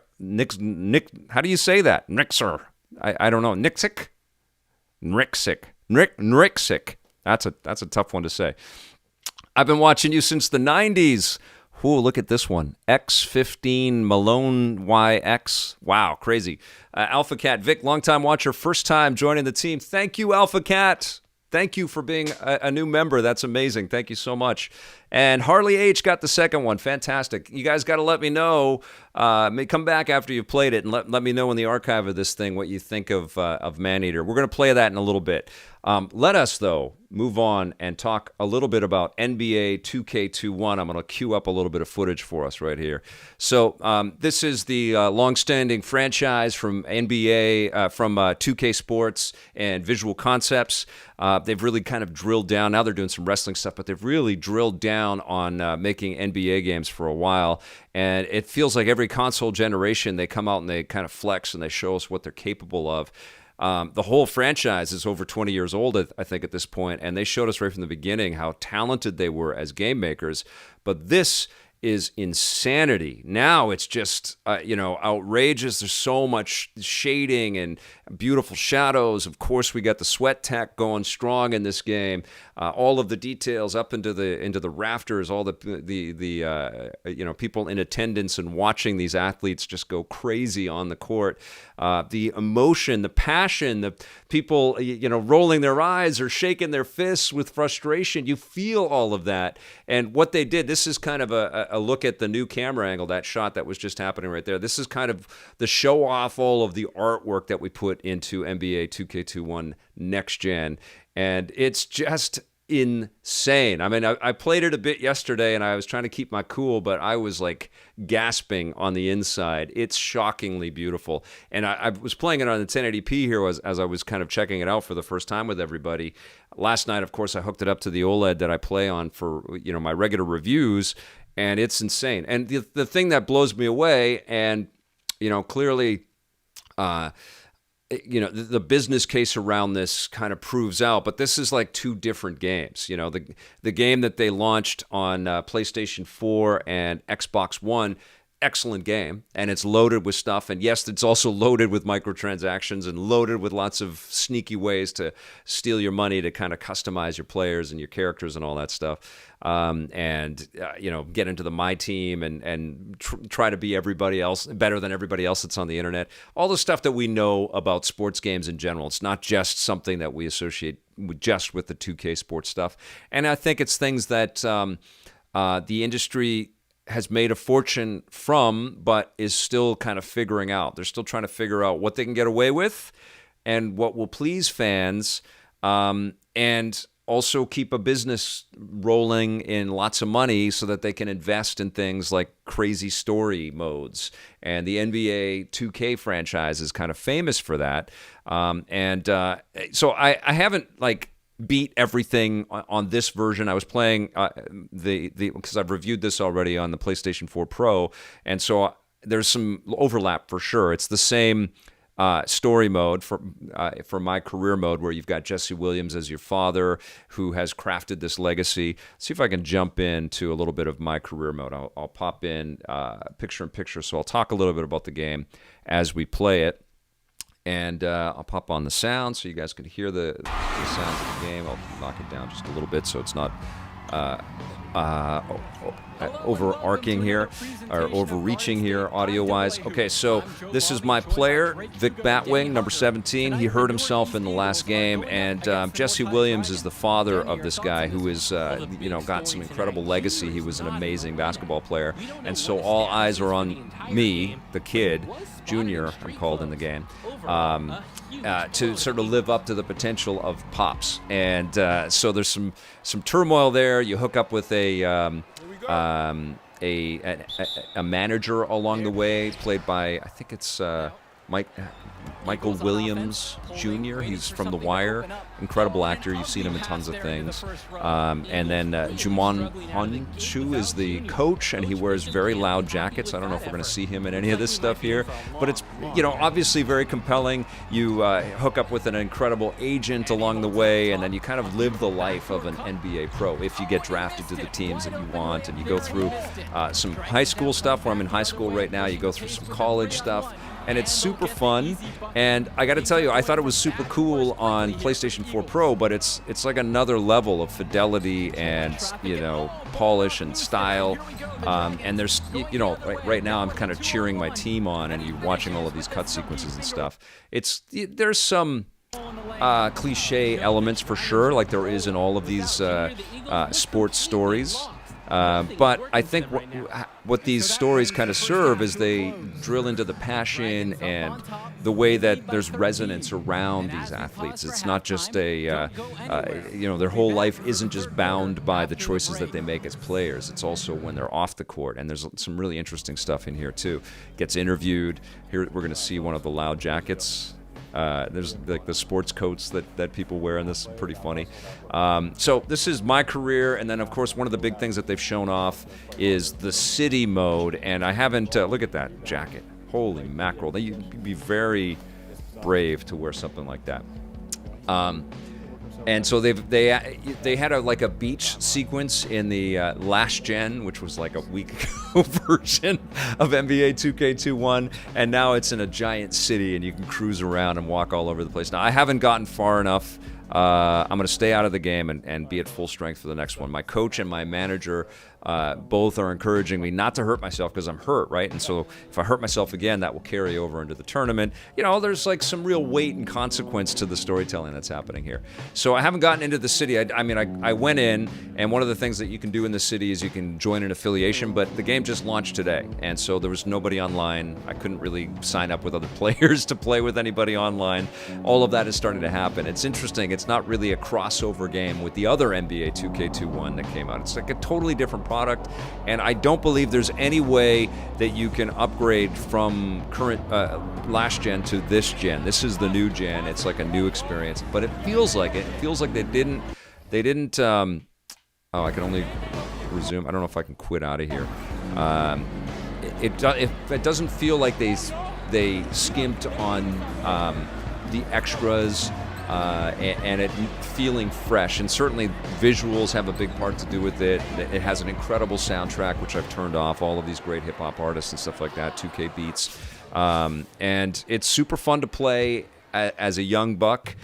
do you say that? Nixer. I don't know. Nixic? Nrixic. That's a tough one to say. I've been watching you since the 90s. Ooh, look at this one. X15 Malone YX. Wow, crazy. Alpha Cat Vic, longtime watcher, first time joining the team. Thank you, Alpha Cat. Thank you for being a new member. That's amazing. Thank you so much. And Harley H got the second one. Fantastic. You guys got to let me know. Come back after you've played it and let me know in the archive of this thing what you think of Maneater. We're going to play that in a little bit. Let us, though, move on and talk a little bit about NBA 2K21. I'm going to queue up a little bit of footage for us right here. So this is the longstanding franchise from NBA, from 2K Sports and Visual Concepts. They've really kind of drilled down. Now they're doing some wrestling stuff, but they've really drilled down on making NBA games for a while. And it feels like every console generation, they come out and they kind of flex and they show us what they're capable of. The whole franchise is over 20 years old, I think, at this point, and they showed us right from the beginning how talented they were as game makers. But this is insanity. Now it's just, outrageous. There's so much shading and beautiful shadows. Of course, we got the sweat tech going strong in this game. All of the details up into the rafters. All the people in attendance and watching these athletes just go crazy on the court. The emotion, the passion, the people rolling their eyes or shaking their fists with frustration. You feel all of that. And what they did. This is kind of a look at the new camera angle. That shot that was just happening right there. This is kind of the show off all of the artwork that we put into NBA 2K21 Next Gen. And it's just insane. I mean, I played it a bit yesterday and I was trying to keep my cool, but I was like gasping on the inside. It's shockingly beautiful. And I was playing it on the 1080p here as I was kind of checking it out for the first time with everybody. Last night, of course, I hooked it up to the OLED that I play on for, my regular reviews, and it's insane. And the thing that blows me away, and, clearly, the business case around this kind of proves out, but this is like two different games. The game that they launched on PlayStation 4 and Xbox One, excellent game, and it's loaded with stuff. And yes, it's also loaded with microtransactions and loaded with lots of sneaky ways to steal your money to kind of customize your players and your characters and all that stuff. Get into the My Team and try to be everybody else, better than everybody else that's on the internet. All the stuff that we know about sports games in general. It's not just something that we associate with the 2K sports stuff. And I think it's things that the industry has made a fortune from, but is still kind of figuring out. They're still trying to figure out what they can get away with and what will please fans, and also keep a business rolling in lots of money so that they can invest in things like crazy story modes. And the NBA 2K franchise is kind of famous for that. So I haven't beat everything on this version. I was playing because I've reviewed this already on the PlayStation 4 Pro, and so there's some overlap for sure. It's the same story mode for my career mode, where you've got Jesse Williams as your father, who has crafted this legacy. See if I can jump into a little bit of my career mode. I'll pop in picture in picture, so I'll talk a little bit about the game as we play it. And I'll pop on the sound so you guys can hear the sounds of the game. I'll knock it down just a little bit so it's not overarching here or overreaching here audio-wise. Okay, so this is my player, Vic Batwing, number 17. He hurt himself in the last game, and Jesse Williams is the father of this guy who is, got some incredible legacy. He was an amazing basketball player, and so all eyes are on me, the kid, Junior, I'm called in the game, to sort of live up to the potential of Pops. And so there's some turmoil there. You hook up with a manager along the way, played by, I think it's Michael Williams Jr. He's from The Wire. Incredible actor. You've seen him in tons of things. And then Jumon Honshu is the coach, and he wears very loud jackets. I don't know if we're going to see him in any of this stuff here, but it's obviously very compelling. You hook up with an incredible agent along the way, and then you kind of live the life of an NBA pro if you get drafted to the teams that you want. And you go through some high school stuff, where I'm in high school right now. You go through some college stuff. and it's super fun. And I got to tell you, I thought it was super cool on PlayStation 4 Pro, but it's like another level of fidelity and polish and style. And there's right now I'm kind of cheering my team on, and you're watching all of these cut sequences and stuff. There's some cliche elements for sure, like there is in all of these sports stories. But I think what these stories kind of serve is they drill into the passion and the way that there's resonance around these athletes. It's not just their whole life isn't just bound by the choices that they make as players. It's also when they're off the court, and there's some really interesting stuff in here too. Gets interviewed. Here we're going to see one of the Loud jackets. There's like the sports coats that people wear, and this is pretty funny. So this is my career, and then of course one of the big things that they've shown off is the city mode, and I haven't look at that jacket. Holy mackerel! You'd be very brave to wear something like that. And so they had a beach sequence in the last gen, which was like a week ago version of NBA 2K21, and now it's in a giant city, and you can cruise around and walk all over the place. Now I haven't gotten far enough. I'm going to stay out of the game and be at full strength for the next one. My coach and my manager both are encouraging me not to hurt myself because I'm hurt, right? And so if I hurt myself again, that will carry over into the tournament. There's like some real weight and consequence to the storytelling that's happening here. So I haven't gotten into the city. I went in, and one of the things that you can do in the city is you can join an affiliation, but the game just launched today, and so there was nobody online. I couldn't really sign up with other players to play with anybody online. All of that is starting to happen. It's interesting. It's not really a crossover game with the other NBA 2K21 that came out. It's like a totally different product, and I don't believe there's any way that you can upgrade from current last gen to this gen. This is the new gen. It's like a new experience, but it feels like it. It feels like they didn't. I can only resume. I don't know if I can quit out of here. It doesn't feel like they skimped on the extras. And it feeling fresh, and certainly visuals have a big part to do with it. It has an incredible soundtrack, which I've turned off, all of these great hip-hop artists and stuff like that, 2K beats, and it's super fun to play as a young buck,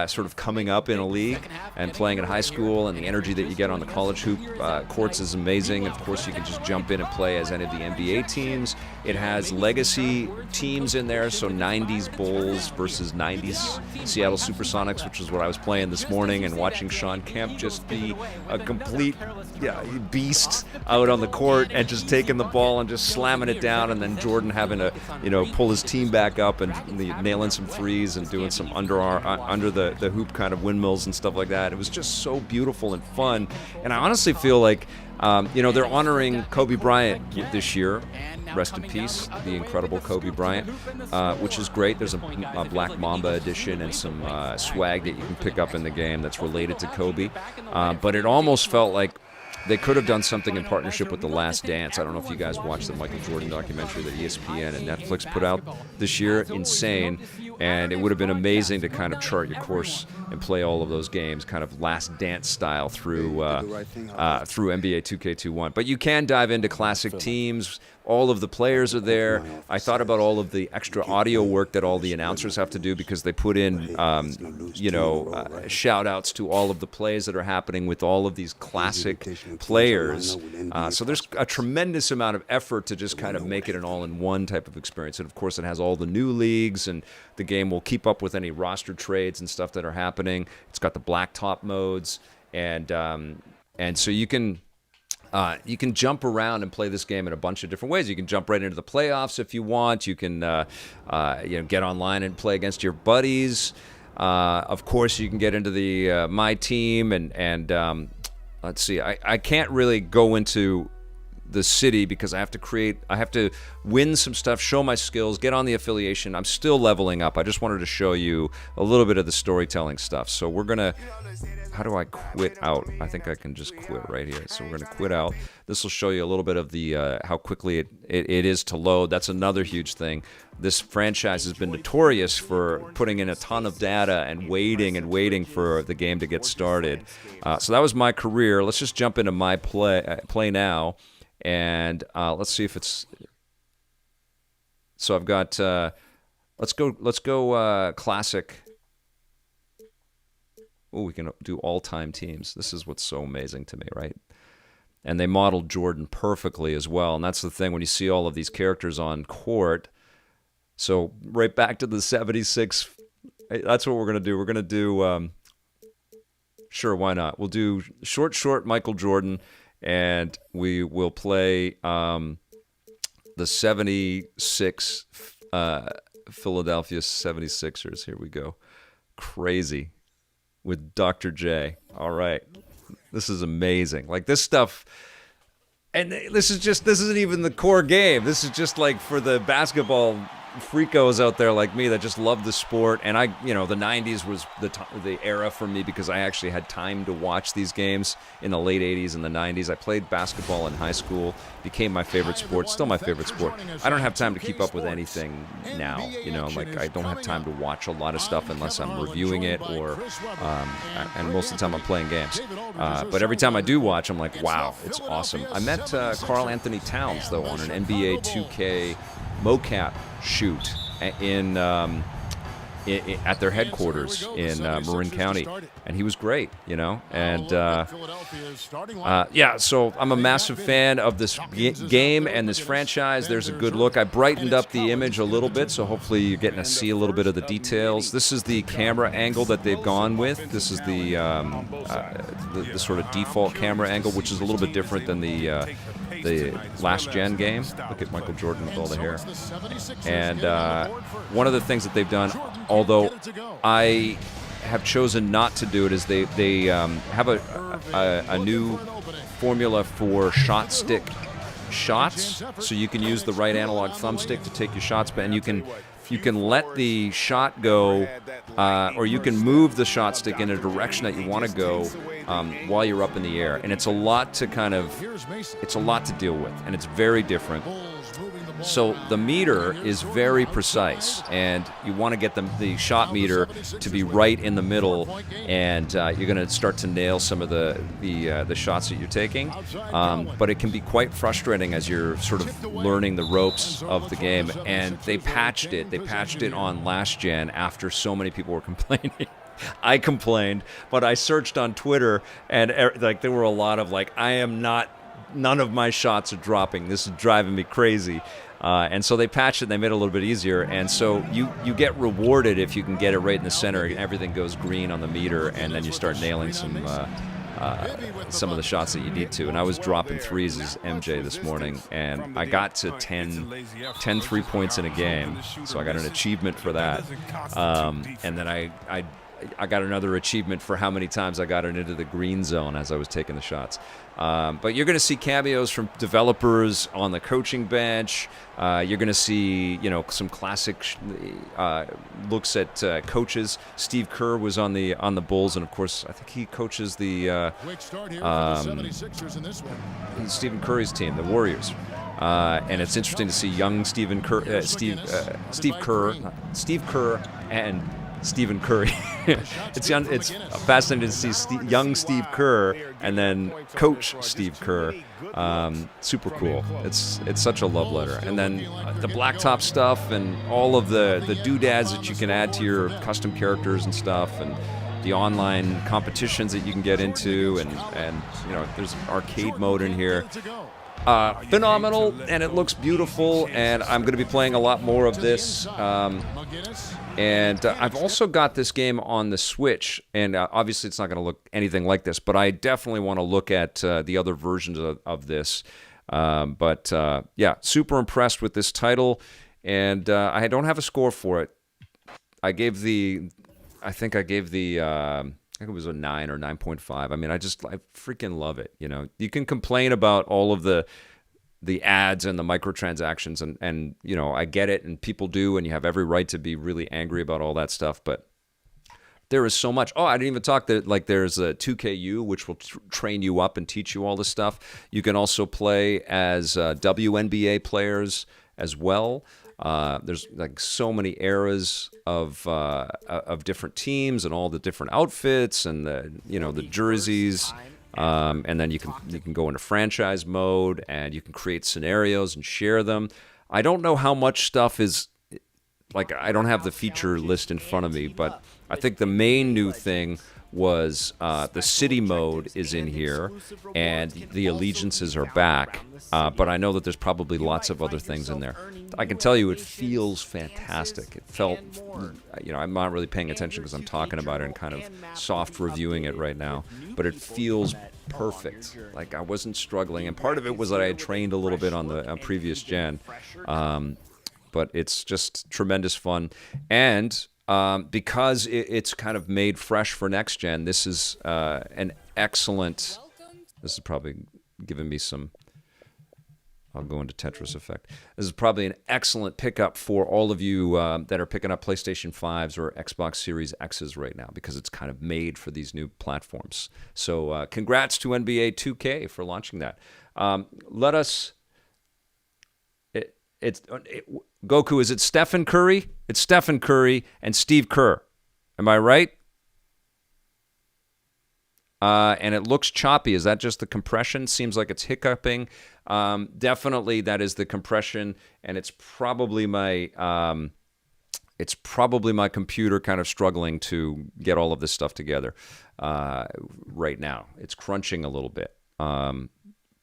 sort of coming up in a league and playing at high school, and the energy that you get on the college hoop courts is amazing. Of course, you can just jump in and play as any of the NBA teams. It has legacy teams in there, so 90s Bulls versus 90s Seattle Supersonics, which is what I was playing this morning, and watching Sean Kemp just be a complete beast out on the court and just taking the ball and just slamming it down, and then Jordan having to pull his team back up and nailing some threes and doing some under the hoop kind of windmills and stuff like that. It was just so beautiful and fun, and I honestly feel like they're honoring Kobe Bryant this year. Rest in peace, the incredible Kobe Bryant, which is great. There's a Black Mamba edition and some swag that you can pick up in the game that's related to Kobe. But it almost felt like they could have done something in partnership with The Last Dance. I don't know if you guys watched the Michael Jordan documentary that ESPN and Netflix put out this year. Insane. And it would have been amazing to kind of chart your course and play all of those games, kind of Last Dance style through NBA 2K21. But you can dive into classic teams. All of the players are there. I thought about all of the extra audio work that all the announcers have to do, because they put in, shout-outs to all of the plays that are happening with all of these classic players. So there's a tremendous amount of effort to just kind of make it an all-in-one type of experience. And, of course, it has all the new leagues, and the game will keep up with any roster trades and stuff that are happening. It's got the blacktop modes, and so you can jump around and play this game in a bunch of different ways. You can jump right into the playoffs if you want. You can get online and play against your buddies. Of course, you can get into the My Team, and let's see. I can't really go into the city because I have to win some stuff, show my skills, get on the affiliation. I'm still leveling up. I just wanted to show you a little bit of the storytelling stuff. So we're gonna, how do I quit out? I think I can just quit right here. So we're gonna quit out. This will show you a little bit of the how quickly it is to load. That's another huge thing. This franchise has been notorious for putting in a ton of data and waiting for the game to get started. So that was my career. Let's just jump into my play now. And let's see if it's So I've got let's go classic. Oh, we can do all-time teams. This is what's so amazing to me, right? And they modeled Jordan perfectly as well. And that's the thing when you see all of these characters on court. So right back to the 76. That's what we're going to do. We're going to do, sure, why not? We'll do short Michael Jordan, and we will play the 76 Philadelphia 76ers. Here we go. Crazy. With Dr. J. All right. This is amazing. Like this stuff, and this isn't even the core game. This is just like for the basketball freakos out there like me that just love the sport. And the 90s was the era for me because I actually had time to watch these games in the late 80s and the 90s. I played basketball in high school, became my favorite sport, still my favorite sport. I don't have time to keep up with anything now, like I don't have time to watch a lot of stuff unless I'm reviewing it or, and most of the time I'm playing games. But every time I do watch, I'm like, wow, it's awesome. I met Karl Anthony Towns, though, on an NBA 2K mocap shoot in at their headquarters in Marin County, and he was great, and so I'm a massive fan of this game and this franchise. There's a good look. I brightened up the image a little bit, so hopefully you're getting to see a little bit of the details. This is the camera angle that they've gone with. This is the sort of default camera angle, which is a little bit different than the last gen game. Look at Michael Jordan with all the hair. And one of the things that they've done, although I have chosen not to do it, is they have a new formula for shot stick shots. So you can use the right analog thumbstick to take your shots, and you can let the shot go, or you can move the shot stick in a direction that you want to go while you're up in the air. And it's a lot to deal with, and it's very different. So the meter is very precise, and you want to get the shot meter to be right in the middle, and you're going to start to nail some of the shots that you're taking. But it can be quite frustrating as you're sort of learning the ropes of the game. And they patched it. They patched it on last gen after so many people were complaining. I complained, but I searched on Twitter, and there were a lot of none of my shots are dropping. This is driving me crazy. And so they patched it, and they made it a little bit easier. And so you get rewarded if you can get it right in the center, and everything goes green on the meter, and then you start nailing some of the shots that you need to. And I was dropping threes as MJ this morning, and I got to 10 3 points in a game, so I got an achievement for that. And then I got another achievement for how many times I got it into the green zone as I was taking the shots. But you're going to see cameos from developers on the coaching bench. You're going to see, some classic looks at coaches. Steve Kerr was on the Bulls, and of course, I think he coaches the Stephen Curry's team, the Warriors. And it's interesting to see young Steve Kerr, and Stephen Curry. It's fascinating to see young Steve Kerr and then Coach Steve Kerr. Super cool. It's such a love letter. And then the blacktop stuff and all of the doodads that you can add to your custom characters and stuff, and the online competitions that you can get into, and there's an arcade mode in here. Phenomenal, and it looks beautiful, and I'm going to be playing a lot more of this. And I've also got this game on the Switch, and obviously it's not going to look anything like this, but I definitely want to look at the other versions of this. But super impressed with this title, and I don't have a score for it. I think it was a 9 or 9.5. I mean, I freaking love it. You can complain about all of the ads and the microtransactions, and I get it, and people do, and you have every right to be really angry about all that stuff, but there is so much. Oh, I didn't even talk that there's a 2KU, which will train you up and teach you all this stuff. You can also play as WNBA players as well. There's so many eras of different teams and all the different outfits and the jerseys, and then you can go into franchise mode, and you can create scenarios and share them. I don't know how much stuff is, like, I don't have the feature list in front of me, but I think the main new thing was the city mode is in here, and the allegiances are back. But I know that there's probably lots of other things in there. I can tell you it feels fantastic. It felt, I'm not really paying attention because I'm talking about it and kind of soft reviewing it right now, but it feels perfect. Like, I wasn't struggling, and part of it was that I had trained a little bit on the previous gen, but it's just tremendous fun. And because it's kind of made fresh for next gen, this is an excellent. This is probably giving me some. I'll go into Tetris Effect. This is probably an excellent pickup for all of you that are picking up PlayStation 5s or Xbox Series X's right now, because it's kind of made for these new platforms. So congrats to NBA 2K for launching that. Let us. Goku, is it Stephen Curry? It's Stephen Curry and Steve Kerr. Am I right? And it looks choppy. Is that just the compression? Seems like it's hiccuping. Definitely, that is the compression, and it's probably my computer kind of struggling to get all of this stuff together right now. It's crunching a little bit.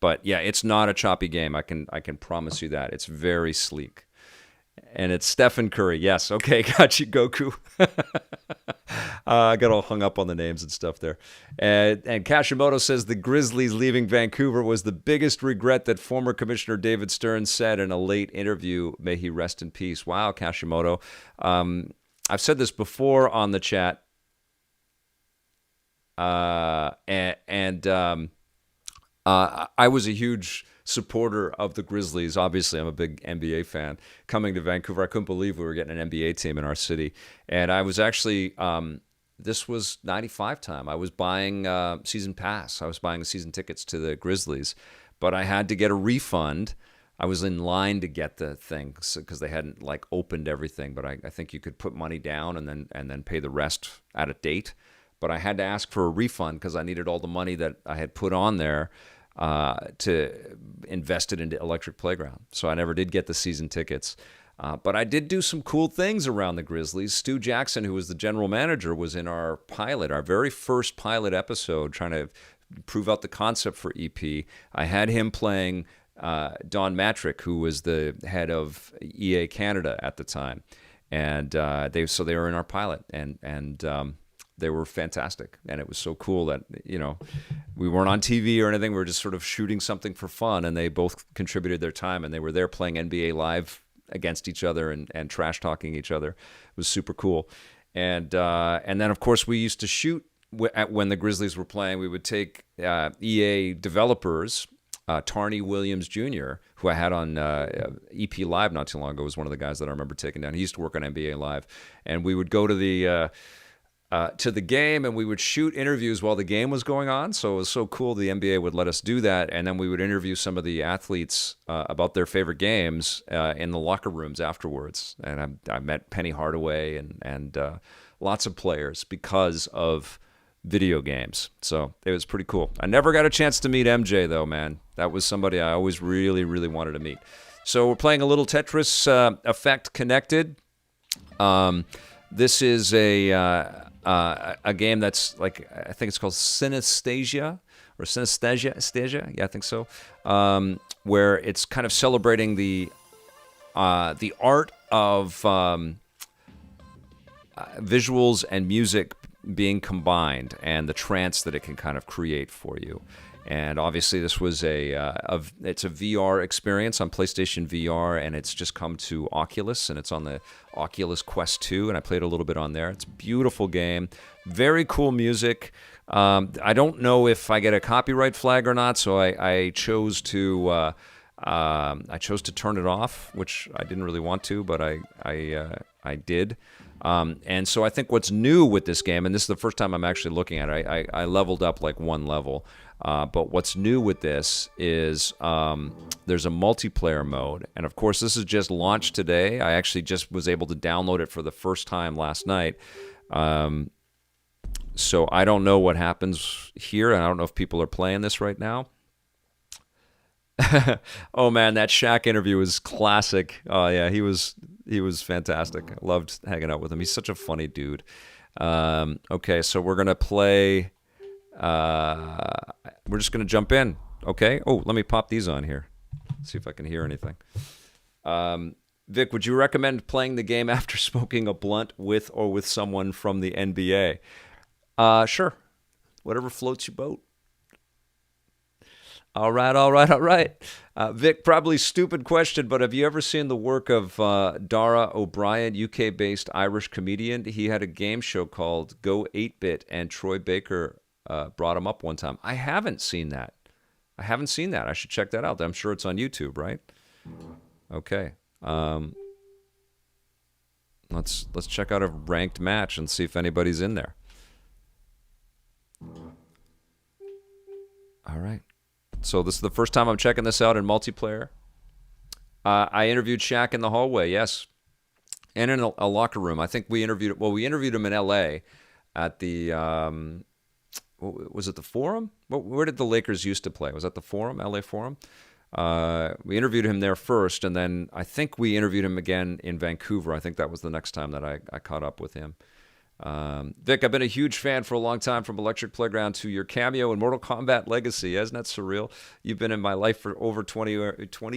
But yeah, it's not a choppy game. I can promise you that. It's very sleek. And it's Stephen Curry. Yes. Okay. Got you, Goku. I got all hung up on the names and stuff there. And Kashimoto says the Grizzlies leaving Vancouver was the biggest regret that former Commissioner David Stern said in a late interview. May he rest in peace. Wow, Kashimoto. I've said this before on the chat. I was a huge supporter of the Grizzlies. Obviously, I'm a big NBA fan. Coming to Vancouver, I couldn't believe we were getting an NBA team in our city. And I was actually, this was 95 time. I was buying season pass. I was buying season tickets to the Grizzlies. But I had to get a refund. I was in line to get the thing because they hadn't opened everything. But I think you could put money down and then pay the rest at a date. But I had to ask for a refund because I needed all the money that I had put on there to invest it into Electric Playground. So I never did get the season tickets. But I did do some cool things around the Grizzlies. Stu Jackson, who was the general manager, was in our pilot, our very first pilot episode, trying to prove out the concept for EP. I had him playing Don Matrick, who was the head of EA Canada at the time. And they were in our pilot. And they were fantastic, and it was so cool that, we weren't on TV or anything. We were just sort of shooting something for fun, and they both contributed their time, and they were there playing NBA Live against each other and trash-talking each other. It was super cool. And then, of course, we used to shoot when the Grizzlies were playing. We would take EA developers, Tarney Williams Jr., who I had on EP Live not too long ago, was one of the guys that I remember taking down. He used to work on NBA Live, and we would go to the game, and we would shoot interviews while the game was going on. So it was so cool the NBA would let us do that, and then we would interview some of the athletes about their favorite games in the locker rooms afterwards. And I met Penny Hardaway and lots of players because of video games. So it was pretty cool. I never got a chance to meet MJ, though, man. That was somebody I always really, really wanted to meet. So we're playing a little Tetris Effect Connected. This is a game that's I think it's called Synesthesia or Synesthesia. Yeah, I think so. Where it's kind of celebrating the art of visuals and music being combined, and the trance that it can kind of create for you. And obviously, this was it's a VR experience on PlayStation VR, and it's just come to Oculus, and it's on the Oculus Quest 2, and I played a little bit on there. It's a beautiful game, very cool music. I don't know if I get a copyright flag or not, so I chose to turn it off, which I didn't really want to, but I did. And so I think what's new with this game, and this is the first time I'm actually looking at it, I leveled up one level. But what's new with this is there's a multiplayer mode. And, of course, this is just launched today. I actually just was able to download it for the first time last night. So I don't know what happens here, and I don't know if people are playing this right now. Oh man, that Shaq interview was classic. Oh yeah, he was fantastic. I loved hanging out with him. He's such a funny dude. Okay, so we're gonna play. We're just gonna jump in. Okay. Oh, let me pop these on here. See if I can hear anything. Vic, would you recommend playing the game after smoking a blunt with or with someone from the NBA? Sure. Whatever floats your boat. All right, all right, all right. Vic, probably stupid question, but have you ever seen the work of Dara O'Brien, UK-based Irish comedian? He had a game show called Go 8-Bit, and Troy Baker brought him up one time. I haven't seen that. I should check that out. I'm sure it's on YouTube, right? Okay. Let's check out a ranked match and see if anybody's in there. All right. So this is the first time I'm checking this out in multiplayer. I interviewed Shaq in the hallway, yes, and in a locker room. I think we interviewed him in L.A. at the was it the Forum? Where did the Lakers used to play? Was that the Forum, L.A. Forum? We interviewed him there first, and then I think we interviewed him again in Vancouver. I think that was the next time that I caught up with him. Vic, I've been a huge fan for a long time, from Electric Playground to your cameo in Mortal Kombat Legacy. Isn't that surreal? You've been in my life for over 20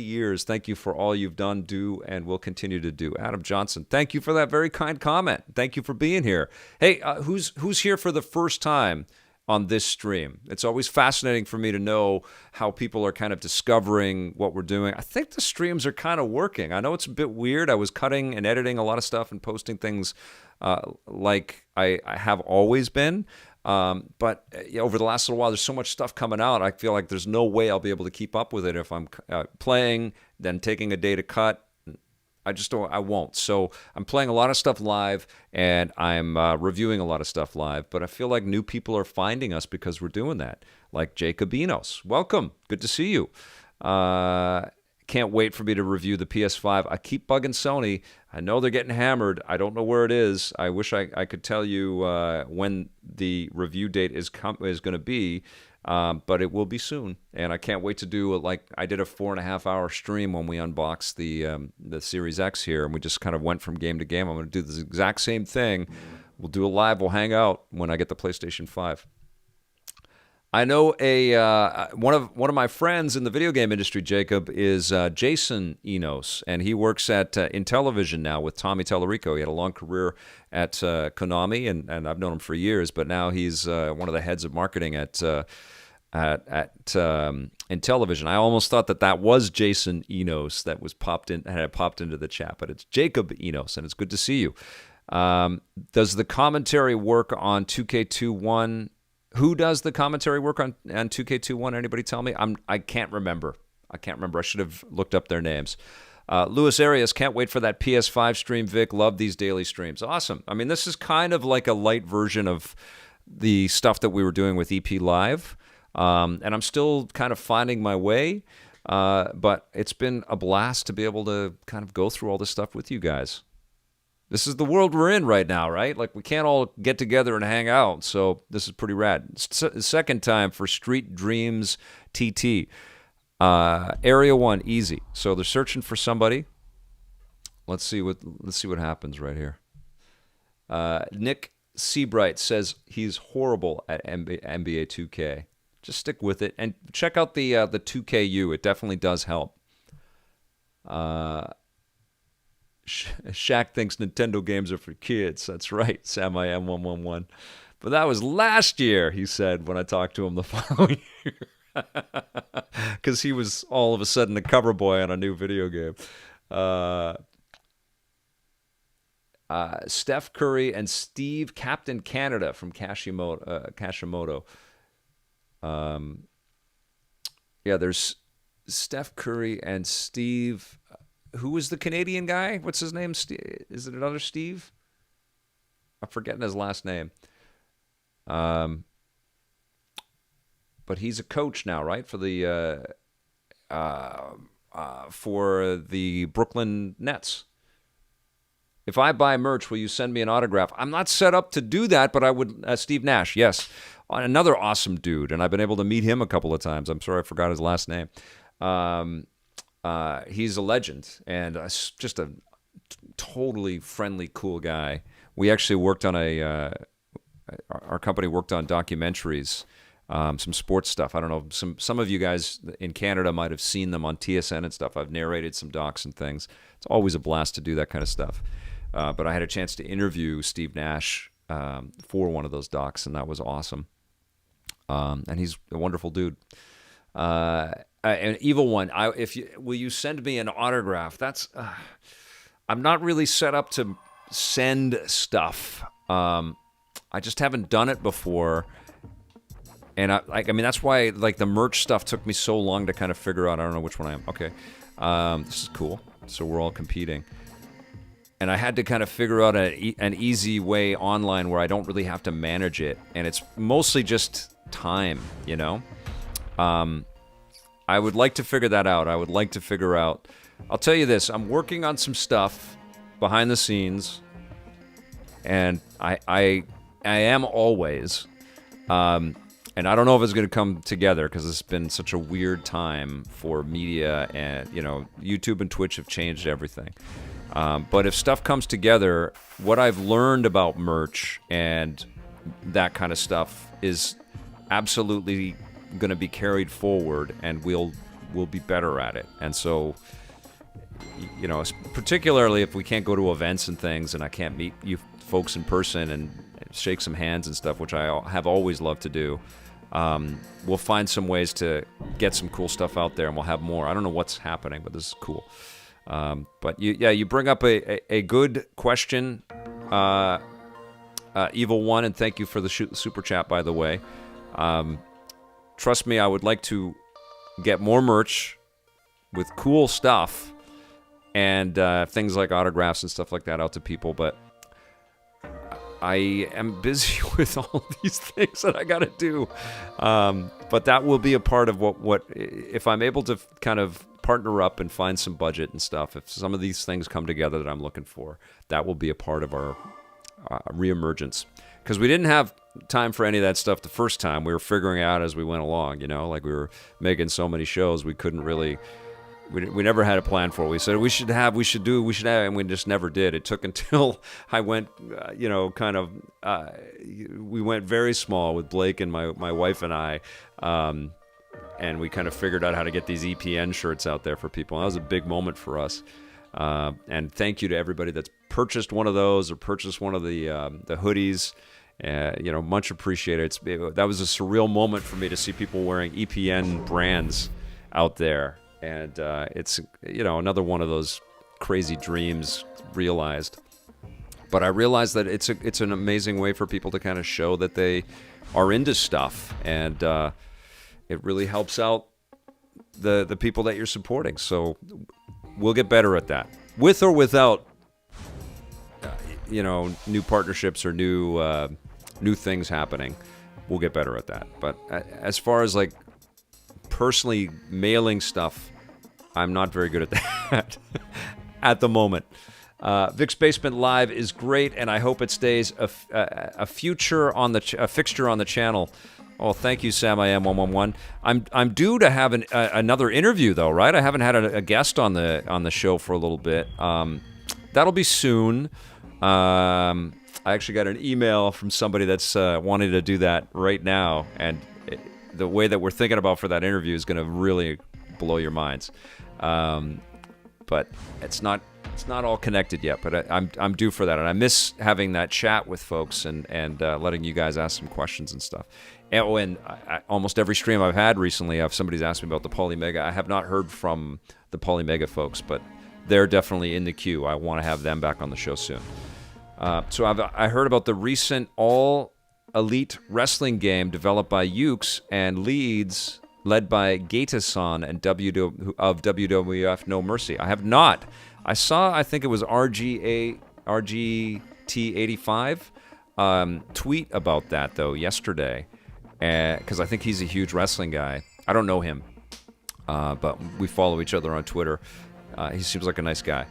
years. Thank you for all you've done, do, and will continue to do. Adam Johnson, thank you for that very kind comment. Thank you for being here. Hey, who's here for the first time on this stream? It's always fascinating for me to know how people are kind of discovering what we're doing. I think the streams are kind of working. I know it's a bit weird. I was cutting and editing a lot of stuff and posting things like I have always been. But over the last little while, there's so much stuff coming out. I feel like there's no way I'll be able to keep up with it if I'm playing, then taking a day to cut. I won't. So I'm playing a lot of stuff live, and I'm reviewing a lot of stuff live, but I feel like new people are finding us because we're doing that. Like Jacobinos. Welcome. Good to see you. Can't wait for me to review the PS5. I keep bugging Sony. I know they're getting hammered. I don't know where it is. I wish I could tell you when the review date is going to be. But it will be soon, and I can't wait to do I did a 4.5-hour stream when we unboxed the Series X here, and we just kind of went from game to game. I'm going to do this exact same thing. We'll do a live. We'll hang out when I get the PlayStation 5. I know one of my friends in the video game industry, Jacob, is Jason Enos, and he works at Intellivision now with Tommy Tallarico. He had a long career at Konami, and I've known him for years, but now he's one of the heads of marketing at Intellivision. I almost thought that was Jason Enos that had popped into the chat, but it's Jacob Enos, and it's good to see you. Does the commentary work on 2K21? Who does the commentary work on 2K21? Anybody tell me? I can't remember. I should have looked up their names. Luis Arias, can't wait for that PS5 stream, Vic. Love these daily streams. Awesome. I mean, this is kind of like a light version of the stuff that we were doing with EP Live. And I'm still kind of finding my way. But it's been a blast to be able to kind of go through all this stuff with you guys. This is the world we're in right now, right? Like, we can't all get together and hang out, so this is pretty rad. Second time for Street Dreams TT. Area 1, easy. So they're searching for somebody. Let's see what happens right here. Nick Seabright says he's horrible at NBA 2K. Just stick with it and check out the 2KU. It definitely does help. Shaq thinks Nintendo games are for kids. That's right, Sam I am 111. But that was last year, he said, when I talked to him the following year. Because he was all of a sudden a cover boy on a new video game. Steph Curry and Steve, Captain Canada from Kashimoto. Yeah, there's Steph Curry and Steve. Who was the Canadian guy? What's his name? Is it another Steve? I'm forgetting his last name. But he's a coach now, right? For the Brooklyn Nets. If I buy merch, will you send me an autograph? I'm not set up to do that, but I would. Steve Nash, yes. Another awesome dude, and I've been able to meet him a couple of times. I'm sorry I forgot his last name. He's a legend and just a totally friendly, cool guy. We actually worked on our company worked on documentaries, some sports stuff. I don't know, some of you guys in Canada might have seen them on TSN and stuff. I've narrated some docs and things. It's always a blast to do that kind of stuff. But I had a chance to interview Steve Nash for one of those docs, and that was awesome. And he's a wonderful dude. An evil one. Will you send me an autograph? That's I'm not really set up to send stuff. I just haven't done it before, and I mean that's why like the merch stuff took me so long to kind of figure out. I don't know which one I am. Okay, this is cool. So we're all competing, and I had to kind of figure out an easy way online where I don't really have to manage it, and it's mostly just time, you know. I would like to figure that out. I would like to figure out. I'll tell you this. I'm working on some stuff behind the scenes, and I am always, and I don't know if it's going to come together because it's been such a weird time for media, and you know, YouTube and Twitch have changed everything. But if stuff comes together, what I've learned about merch and that kind of stuff is absolutely going to be carried forward, and we'll be better at it. And so, you know, particularly if we can't go to events and things, and I can't meet you folks in person and shake some hands and stuff, which I have always loved to do, we'll find some ways to get some cool stuff out there, and we'll have more. I don't know what's happening, but this is cool. But you bring up a good question, Evil One, and thank you for the super chat, by the way. Trust me, I would like to get more merch with cool stuff and things like autographs and stuff like that out to people, but I am busy with all these things that I got to do. But that will be a part of what if I'm able to kind of partner up and find some budget and stuff, if some of these things come together that I'm looking for, that will be a part of our reemergence. Because we didn't have time for any of that stuff the first time. We were figuring it out as we went along, you know, like we were making so many shows, we couldn't really, we never had a plan for it. We said we should have, and we just never did. It took until I went, you know, kind of, we went very small with Blake and my wife and I, and we kind of figured out how to get these EPN shirts out there for people. And that was a big moment for us. And thank you to everybody that's purchased one of those or purchased one of the hoodies. You know, much appreciated. That was a surreal moment for me to see people wearing EPN brands out there, and it's, you know, another one of those crazy dreams realized. But I realized that it's an amazing way for people to kind of show that they are into stuff, and it really helps out the people that you're supporting. So we'll get better at that, with or without, you know, new partnerships or new things happening. We'll get better at that. But as far as like personally mailing stuff, I'm not very good at that at the moment. Vic's Basement Live is great, and I hope it stays a fixture on the channel. Oh, thank you, Sam. I am 111. I'm due to have another interview though, right? I haven't had a guest on the show for a little bit. That'll be soon. I actually got an email from somebody that's wanting to do that right now, and the way that we're thinking about for that interview is going to really blow your minds. But it's not all connected yet. But I'm due for that, and I miss having that chat with folks and letting you guys ask some questions and stuff. And almost every stream I've had recently, somebody's asked me about the Polymega. I have not heard from the Polymega folks, but they're definitely in the queue. I want to have them back on the show soon. So I heard about the recent all-elite wrestling game developed by Ukes and led by Gaeta-san and of WWF No Mercy. I have not. I saw, I think it was RGT85 tweet about that, though, yesterday, because I think he's a huge wrestling guy. I don't know him, but we follow each other on Twitter. He seems like a nice guy.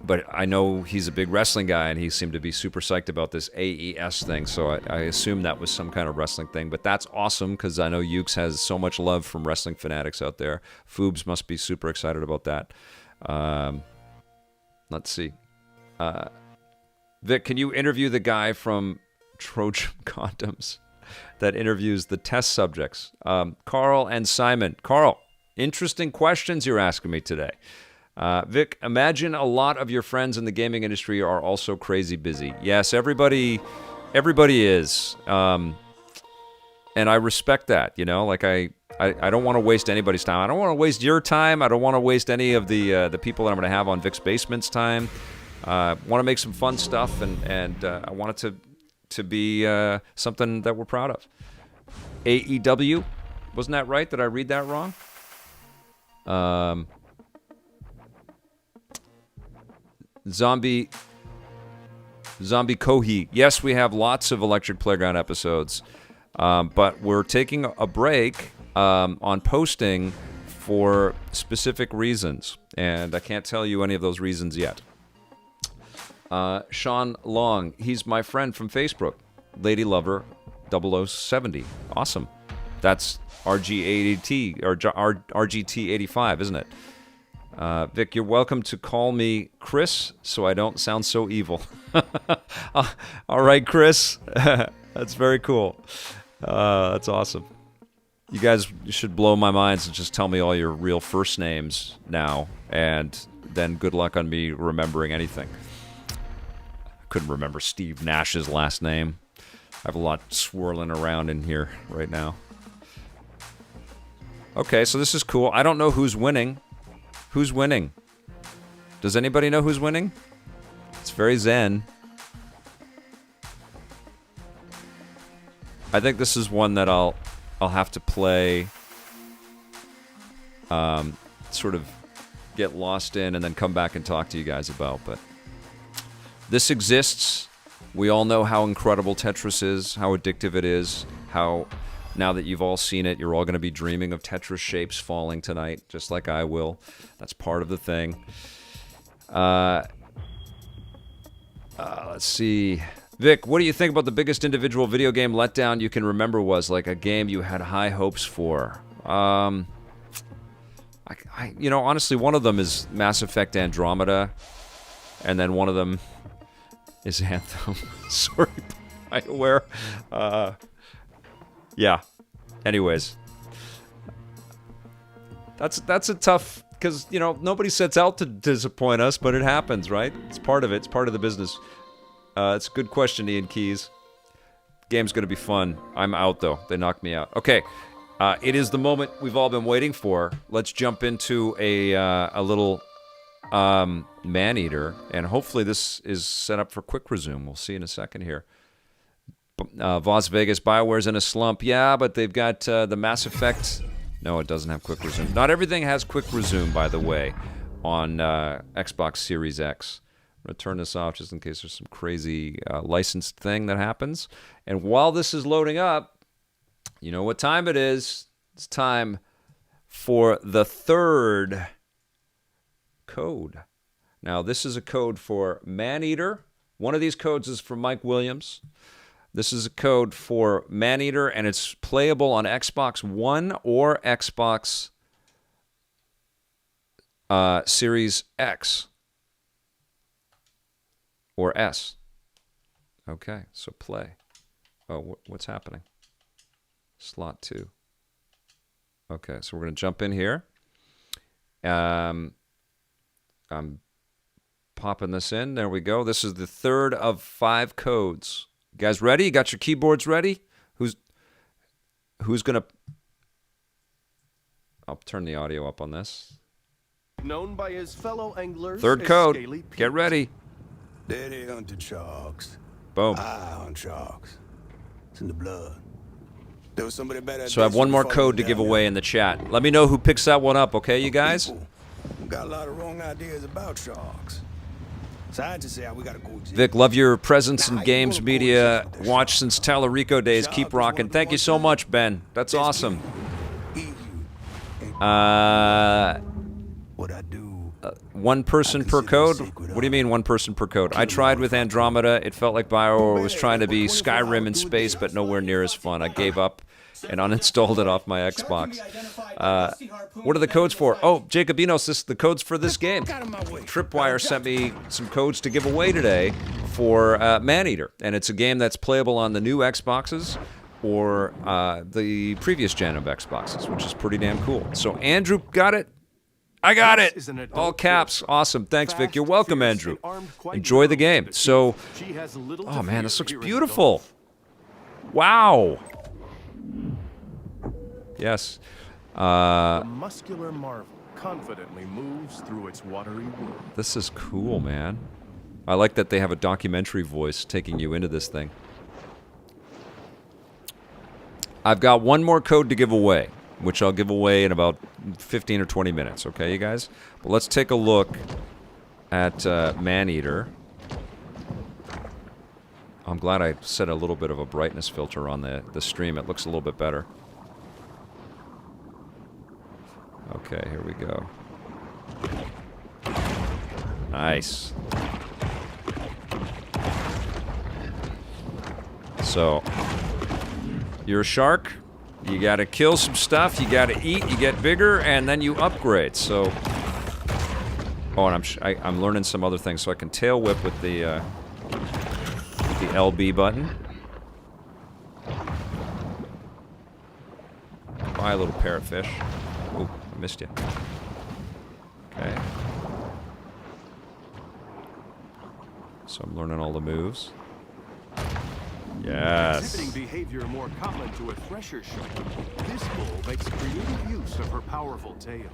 But I know he's a big wrestling guy, and he seemed to be super psyched about this AES thing, so I assume that was some kind of wrestling thing. But that's awesome, because I know Ukes has so much love from wrestling fanatics out there. Foobs must be super excited about that. Let's see. Vic, can you interview the guy from Trojan Condoms that interviews the test subjects? Carl and Simon. Carl, interesting questions you're asking me today. Vic, imagine a lot of your friends in the gaming industry are also crazy busy. Yes, everybody is. And I respect that, you know, like I don't want to waste anybody's time. I don't want to waste your time. I don't want to waste any of the people that I'm going to have on Vic's Basement's time. I want to make some fun stuff, and I want it to be something that we're proud of. AEW, wasn't that right? Did I read that wrong? Zombie Kohi. Yes, we have lots of Electric Playground episodes, but we're taking a break on posting for specific reasons, and I can't tell you any of those reasons yet. Sean Long, he's my friend from Facebook, Lady Lover 0070. Awesome. That's RG80T or RGT85, isn't it? Vic, you're welcome to call me Chris, so I don't sound so evil. All right, Chris. That's very cool. That's awesome. You guys should blow my minds and just tell me all your real first names now, and then good luck on me remembering anything. I couldn't remember Steve Nash's last name. I have a lot swirling around in here right now. Okay, so this is cool. I don't know who's winning. Who's winning? Does anybody know who's winning? It's very zen. I think this is one that I'll have to play, sort of get lost in and then come back and talk to you guys about. But this exists. We all know how incredible Tetris is, how addictive it is, how now that you've all seen it, you're all going to be dreaming of Tetris shapes falling tonight, just like I will. That's part of the thing. Let's see. Vic, what do you think about the biggest individual video game letdown you can remember was like a game you had high hopes for? Honestly, one of them is Mass Effect Andromeda, and then one of them is Anthem. Sorry, BioWare. Yeah. Anyways, that's a tough, because nobody sets out to disappoint us, but it happens, right? It's part of it. It's part of the business. It's a good question, Ian Keys. Game's gonna be fun. I'm out though. They knocked me out. Okay, it is the moment we've all been waiting for. Let's jump into a little Maneater, and hopefully this is set up for quick resume. We'll see in a second here. Las Vegas, BioWare's in a slump. Yeah, but they've got the Mass Effect. No, it doesn't have quick resume. Not everything has quick resume, by the way, on Xbox Series X. I'm going to turn this off just in case there's some crazy licensed thing that happens. And while this is loading up, you know what time it is. It's time for the third code. Now, this is a code for Maneater. One of these codes is for Mike Williams. This is a code for Maneater, and it's playable on Xbox One or Xbox Series X or S. Okay, so play. Oh, what's happening? Slot 2. Okay, so we're going to jump in here. I'm popping this in. There we go. This is the third of 5 codes. You guys ready? You got your keyboards ready? Who's gonna? I'll turn the audio up on this. Known by his fellow anglers. Third code. Get ready. Daddy hunted sharks. Boom. I hunt sharks. It's in the blood. There was somebody better. So I have one more code to give away in the chat. Let me know who picks that one up, okay, you guys? People got a lot of wrong ideas about sharks. Scientists say we gotta go. Vic, love your presence in games media. Watch since Tallarico days. Keep rocking. Thank you so much, Ben. That's awesome. What I do one person per code? What do you mean one person per code? I tried with Andromeda. It felt like BioWare was trying to be Skyrim in space, but nowhere near as fun. I gave up and uninstalled it off my Xbox. What are the codes for? Oh, Jacobinos, the codes for this game. Tripwire sent me some codes to give away today for Maneater, and it's a game that's playable on the new Xboxes or the previous gen of Xboxes, which is pretty damn cool. So Andrew got it. I got it. All caps. Awesome. Thanks, Vic. You're welcome, Andrew. Enjoy the game. So, oh man, this looks beautiful. Wow. Yes. The muscular marvel confidently moves through its watery world. This is cool, man. I like that they have a documentary voice taking you into this thing. I've got one more code to give away, which I'll give away in about 15 or 20 minutes, okay, you guys? But let's take a look at Maneater. I'm glad I set a little bit of a brightness filter on the stream. It looks a little bit better. Okay, here we go. Nice. So, you're a shark. You gotta kill some stuff, you gotta eat, you get bigger, and then you upgrade, so... Oh, and I'm learning some other things, so I can tail whip with the LB button. Bye, little parrotfish. Oh, I missed you. Okay. So I'm learning all the moves. Yes. Exhibiting behavior more common to a thresher shark, this bull makes creative use of her powerful tail.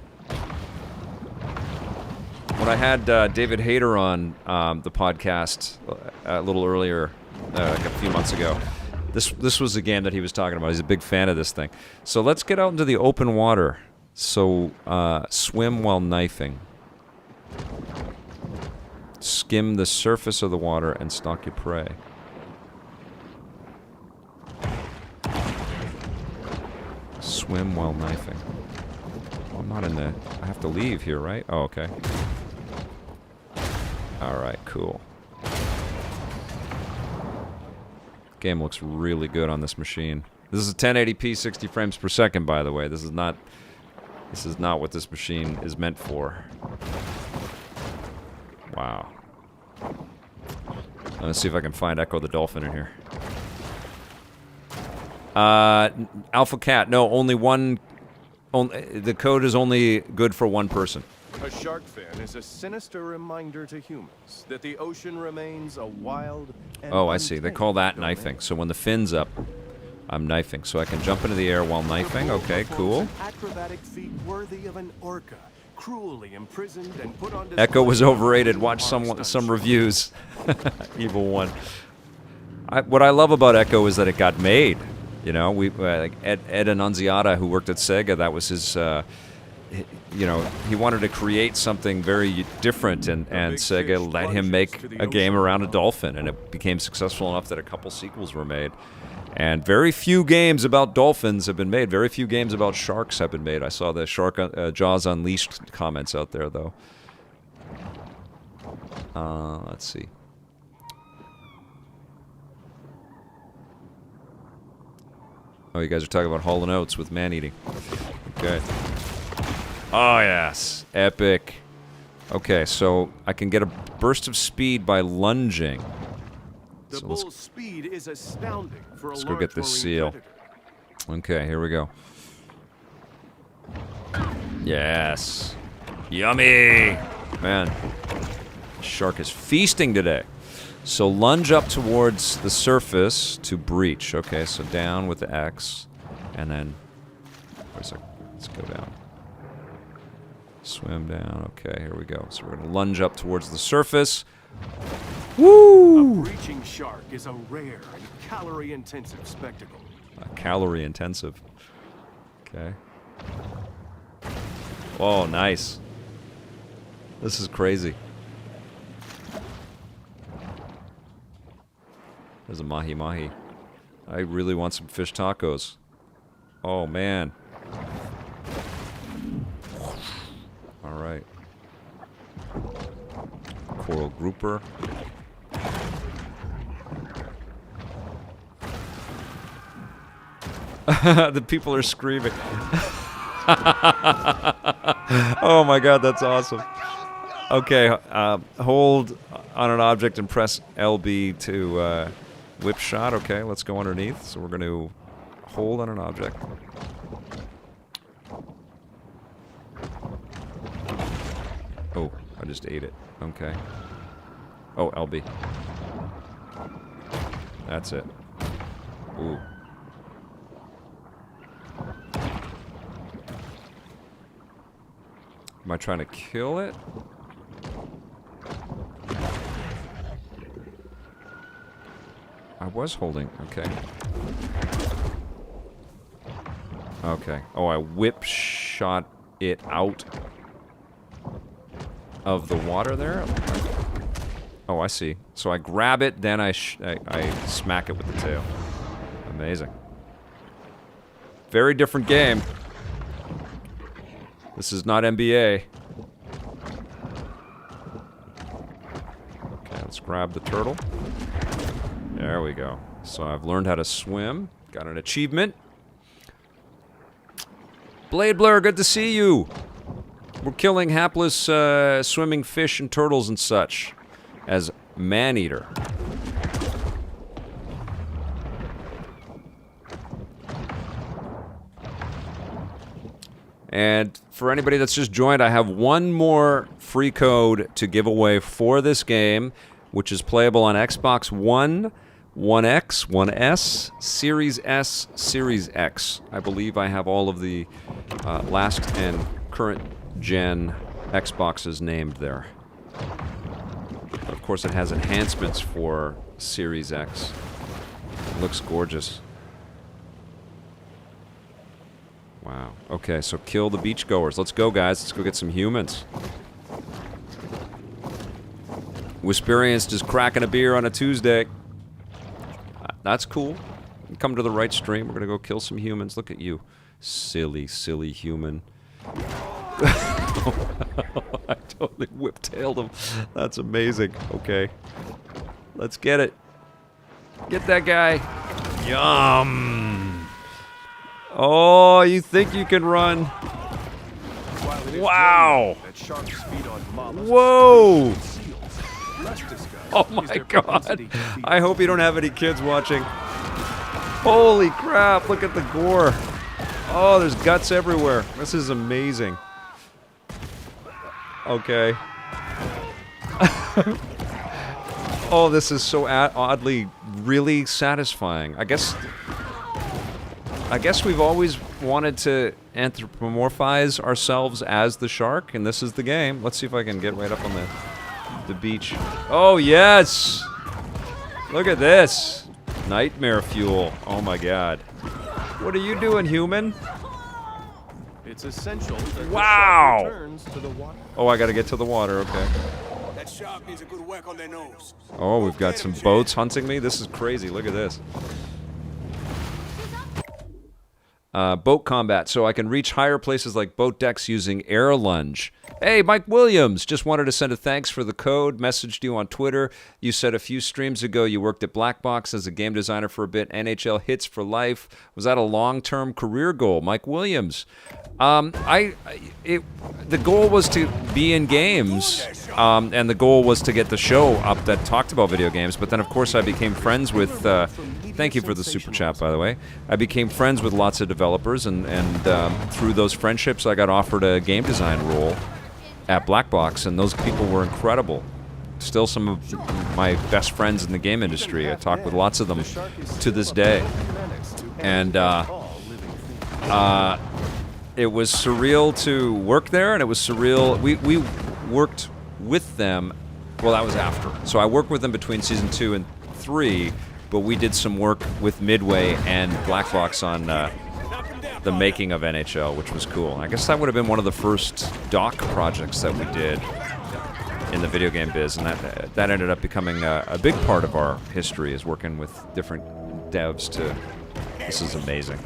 When I had David Hayter on the podcast a little earlier, like a few months ago, this was the game that he was talking about. He's a big fan of this thing. So let's get out into the open water. So swim while knifing. Skim the surface of the water and stalk your prey. Swim while knifing. Well, I'm not in the... I have to leave here, right? Oh, okay. Alright, cool. Game looks really good on this machine. This is a 1080p 60 frames per second, by the way. This is not what this machine is meant for. Wow. Let's see if I can find Echo the Dolphin in here. Alpha Cat, no, only one... the code is only good for one person. A shark fin is a sinister reminder to humans that the ocean remains a wild and Oh, I see. They call that domain. knifing. So when the fin's up, I'm knifing. So I can jump into the air while knifing. Okay, cool. An acrobatic feat worthy of an orca, cruelly imprisoned and put on Echo was display overrated. in Watch Mark's some dungeon. reviews. Evil one. What I love about Echo is that it got made. You know, we like Ed Annunziata, who worked at Sega, that was his. You know, he wanted to create something very different, and Sega let him make a game around a dolphin, and it became successful enough that a couple sequels were made. And very few games about dolphins have been made. Very few games about sharks have been made. I saw the Shark Jaws Unleashed comments out there, though. Let's see. Oh, you guys are talking about Hall & Oates with man-eating. Okay. Oh, yes. Epic. Okay, so I can get a burst of speed by lunging. The So bull's speed is astounding for a let's go get this large seal. predator. Okay, here we go. Yes. Yummy! Man, shark is feasting today. So lunge up towards the surface to breach. Okay, so down with the X, and then let's go down. Swim down. Okay, here we go. So we're gonna lunge up towards the surface. Woo! A breaching shark is a rare and calorie-intensive spectacle. Calorie intensive. Okay. Oh, nice. This is crazy. There's a mahi-mahi. I really want some fish tacos. Oh, man. All right. grouper. The people are screaming. Oh my god, that's awesome. Okay, hold on an object and press LB to whip shot. Okay, let's go underneath. So we're going to hold on an object. Oh, I just ate it. Okay. Oh, LB. That's it. Ooh. Am I trying to kill it? I was holding. Okay. Okay. Oh, I whip shot it out of the water there? Oh, I see. So I grab it, then I smack it with the tail. Amazing. Very different game. This is not NBA. Okay, let's grab the turtle. There we go. So I've learned how to swim. Got an achievement. Blade Blur, good to see you. We're killing hapless swimming fish and turtles and such as Maneater. And for anybody that's just joined, I have one more free code to give away for this game, which is playable on Xbox One, One X, One S, Series S, Series X. I believe I have all of the last and current gen Xboxes named there. But of course, it has enhancements for Series X. It looks gorgeous. Wow. Okay, so kill the beachgoers. Let's go, guys. Let's go get some humans. Wisperienced is cracking a beer on a Tuesday. That's cool. Come to the right stream. We're going to go kill some humans. Look at you. Silly, silly human. I totally whip-tailed him. That's amazing. Okay. Let's get it. Get that guy. Yum. Oh, you think you can run? Wow. Whoa. Oh my god. I hope you don't have any kids watching. Holy crap, look at the gore. Oh, there's guts everywhere. This is amazing. Okay. Oh, this is so oddly really satisfying. I guess we've always wanted to anthropomorphize ourselves as the shark, and this is the game. Let's see if I can get right up on the beach. Oh, yes! Look at this. Nightmare fuel. Oh, my God. What are you doing, human? It's essential that wow! the shark returns to the water. Oh, I gotta get to the water, okay. That shark needs a good whack on their nose. Oh, we've got some boats hunting me? This is crazy. Look at this. Boat combat, so I can reach higher places like boat decks using air lunge. Hey, Mike Williams, just wanted to send a thanks for the code, messaged you on Twitter. You said a few streams ago you worked at Black Box as a game designer for a bit. NHL hits for life. Was that a long-term career goal? Mike Williams. The goal was to be in games, and the goal was to get the show up that talked about video games, but then of course I became friends with, thank you for the super chat by the way, I became friends with lots of developers, and through those friendships I got offered a game design role at Black Box, and those people were incredible. Still some of my best friends in the game industry. I talk with lots of them to this day. And it was surreal to work there, and it was surreal. We worked with them. Well, that was after. So I worked with them between season 2 and 3, but we did some work with Midway and Black Box on the making of NHL, which was cool. I guess that would have been one of the first doc projects that we did in the video game biz, and that ended up becoming a big part of our history, is working with different devs to, this is amazing,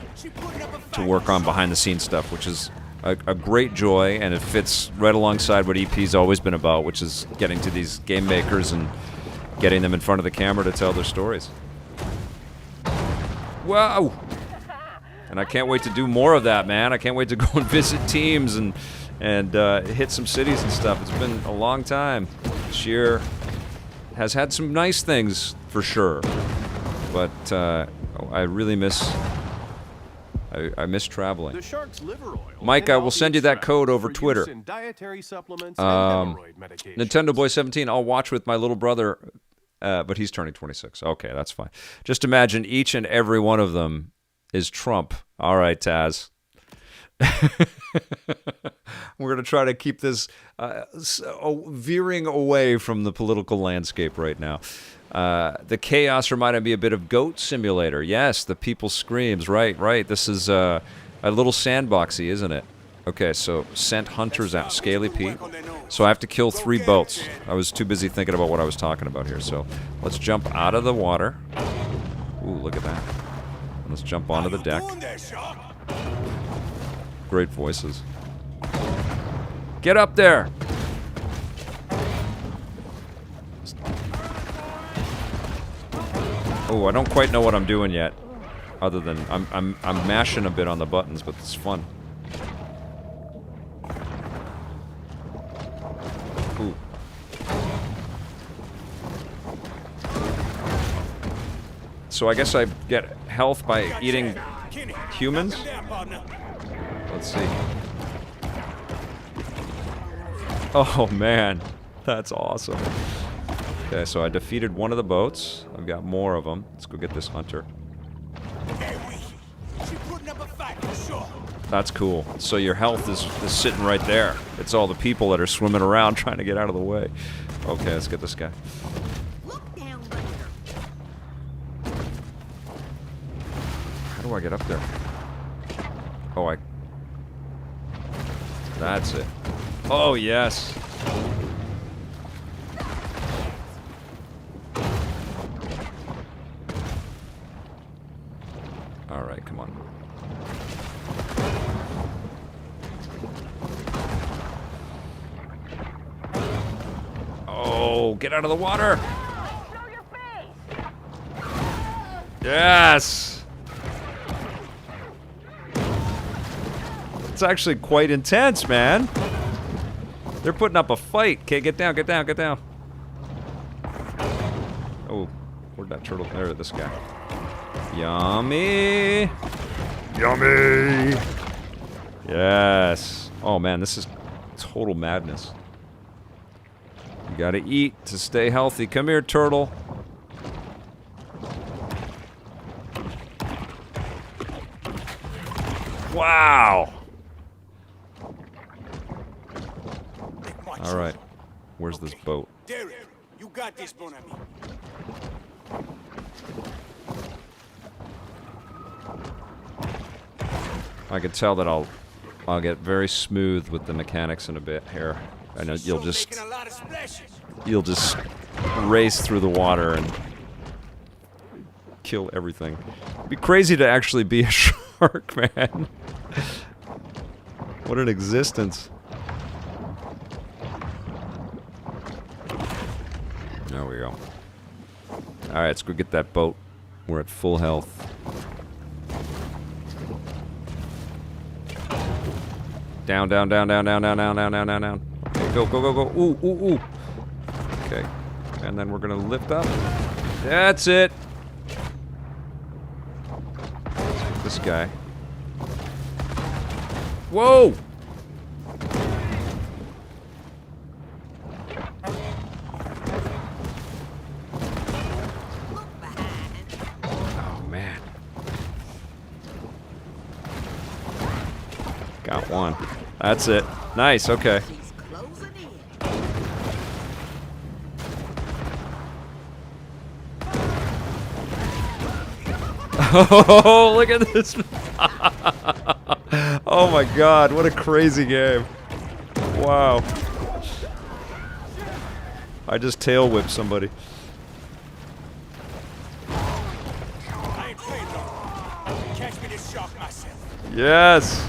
to work on behind the scenes stuff, which is a great joy, and it fits right alongside what EP's always been about, which is getting to these game makers and getting them in front of the camera to tell their stories. Wow! And I can't wait to do more of that, man. I can't wait to go and visit teams and hit some cities and stuff. It's been a long time. This year has had some nice things, for sure. But I really miss... I miss traveling. The shark's liver oil Mike, can I all will be send you that code extracted over for use Twitter. in dietary supplements and hemorrhoid medications. Nintendo Boy 17, I'll watch with my little brother, but he's turning 26. Okay, that's fine. Just imagine each and every one of them is Trump. All right, Taz. We're going to try to keep this veering away from the political landscape right now. The chaos reminded me a bit of Goat Simulator. Yes, the people screams. Right. This is a little sandboxy, isn't it? Okay, so sent hunters out. Scaly Pete. So I have to kill 3 boats. I was too busy thinking about what I was talking about here. So let's jump out of the water. Ooh, look at that. Let's jump onto the deck. Great voices. Get up there! Oh, I don't quite know what I'm doing yet, other than I'm mashing a bit on the buttons, but it's fun. Ooh. So I guess I get health by eating humans? Let's see. Oh man, that's awesome. Okay, so I defeated one of the boats. I've got more of them. Let's go get this hunter. That's cool. So your health is sitting right there. It's all the people that are swimming around trying to get out of the way. Okay, let's get this guy. Look down there. How do I get up there? Oh, that's it. Oh, yes. All right, come on. Oh, get out of the water. Show your face. Yes. It's actually quite intense, man. They're putting up a fight. Okay, get down, get down, get down. Oh, where'd that turtle? There, this guy. Yummy. Yummy. Yes. Oh man, this is total madness. You gotta eat to stay healthy. Come here, turtle. Wow. All right. Where's this boat? Derek, you got this, mon ami. I can tell that I'll get very smooth with the mechanics in a bit here. I know you'll just race through the water and kill everything. It'd be crazy to actually be a shark, man. What an existence. There we go. Alright, let's go get that boat. We're at full health. Down, down, down, down, down, down, down, down, down, down, down. Okay, go, go, go, go. Ooh, ooh, ooh. Okay. And then we're gonna lift up. That's it. Let's get this guy. Whoa! Oh, man. Got one. That's it. Nice, okay. He's closing in. Oh, look at this. Oh my god, what a crazy game. Wow. I just tail whipped somebody. I ain't playing long. Catch me this shark myself. Yes.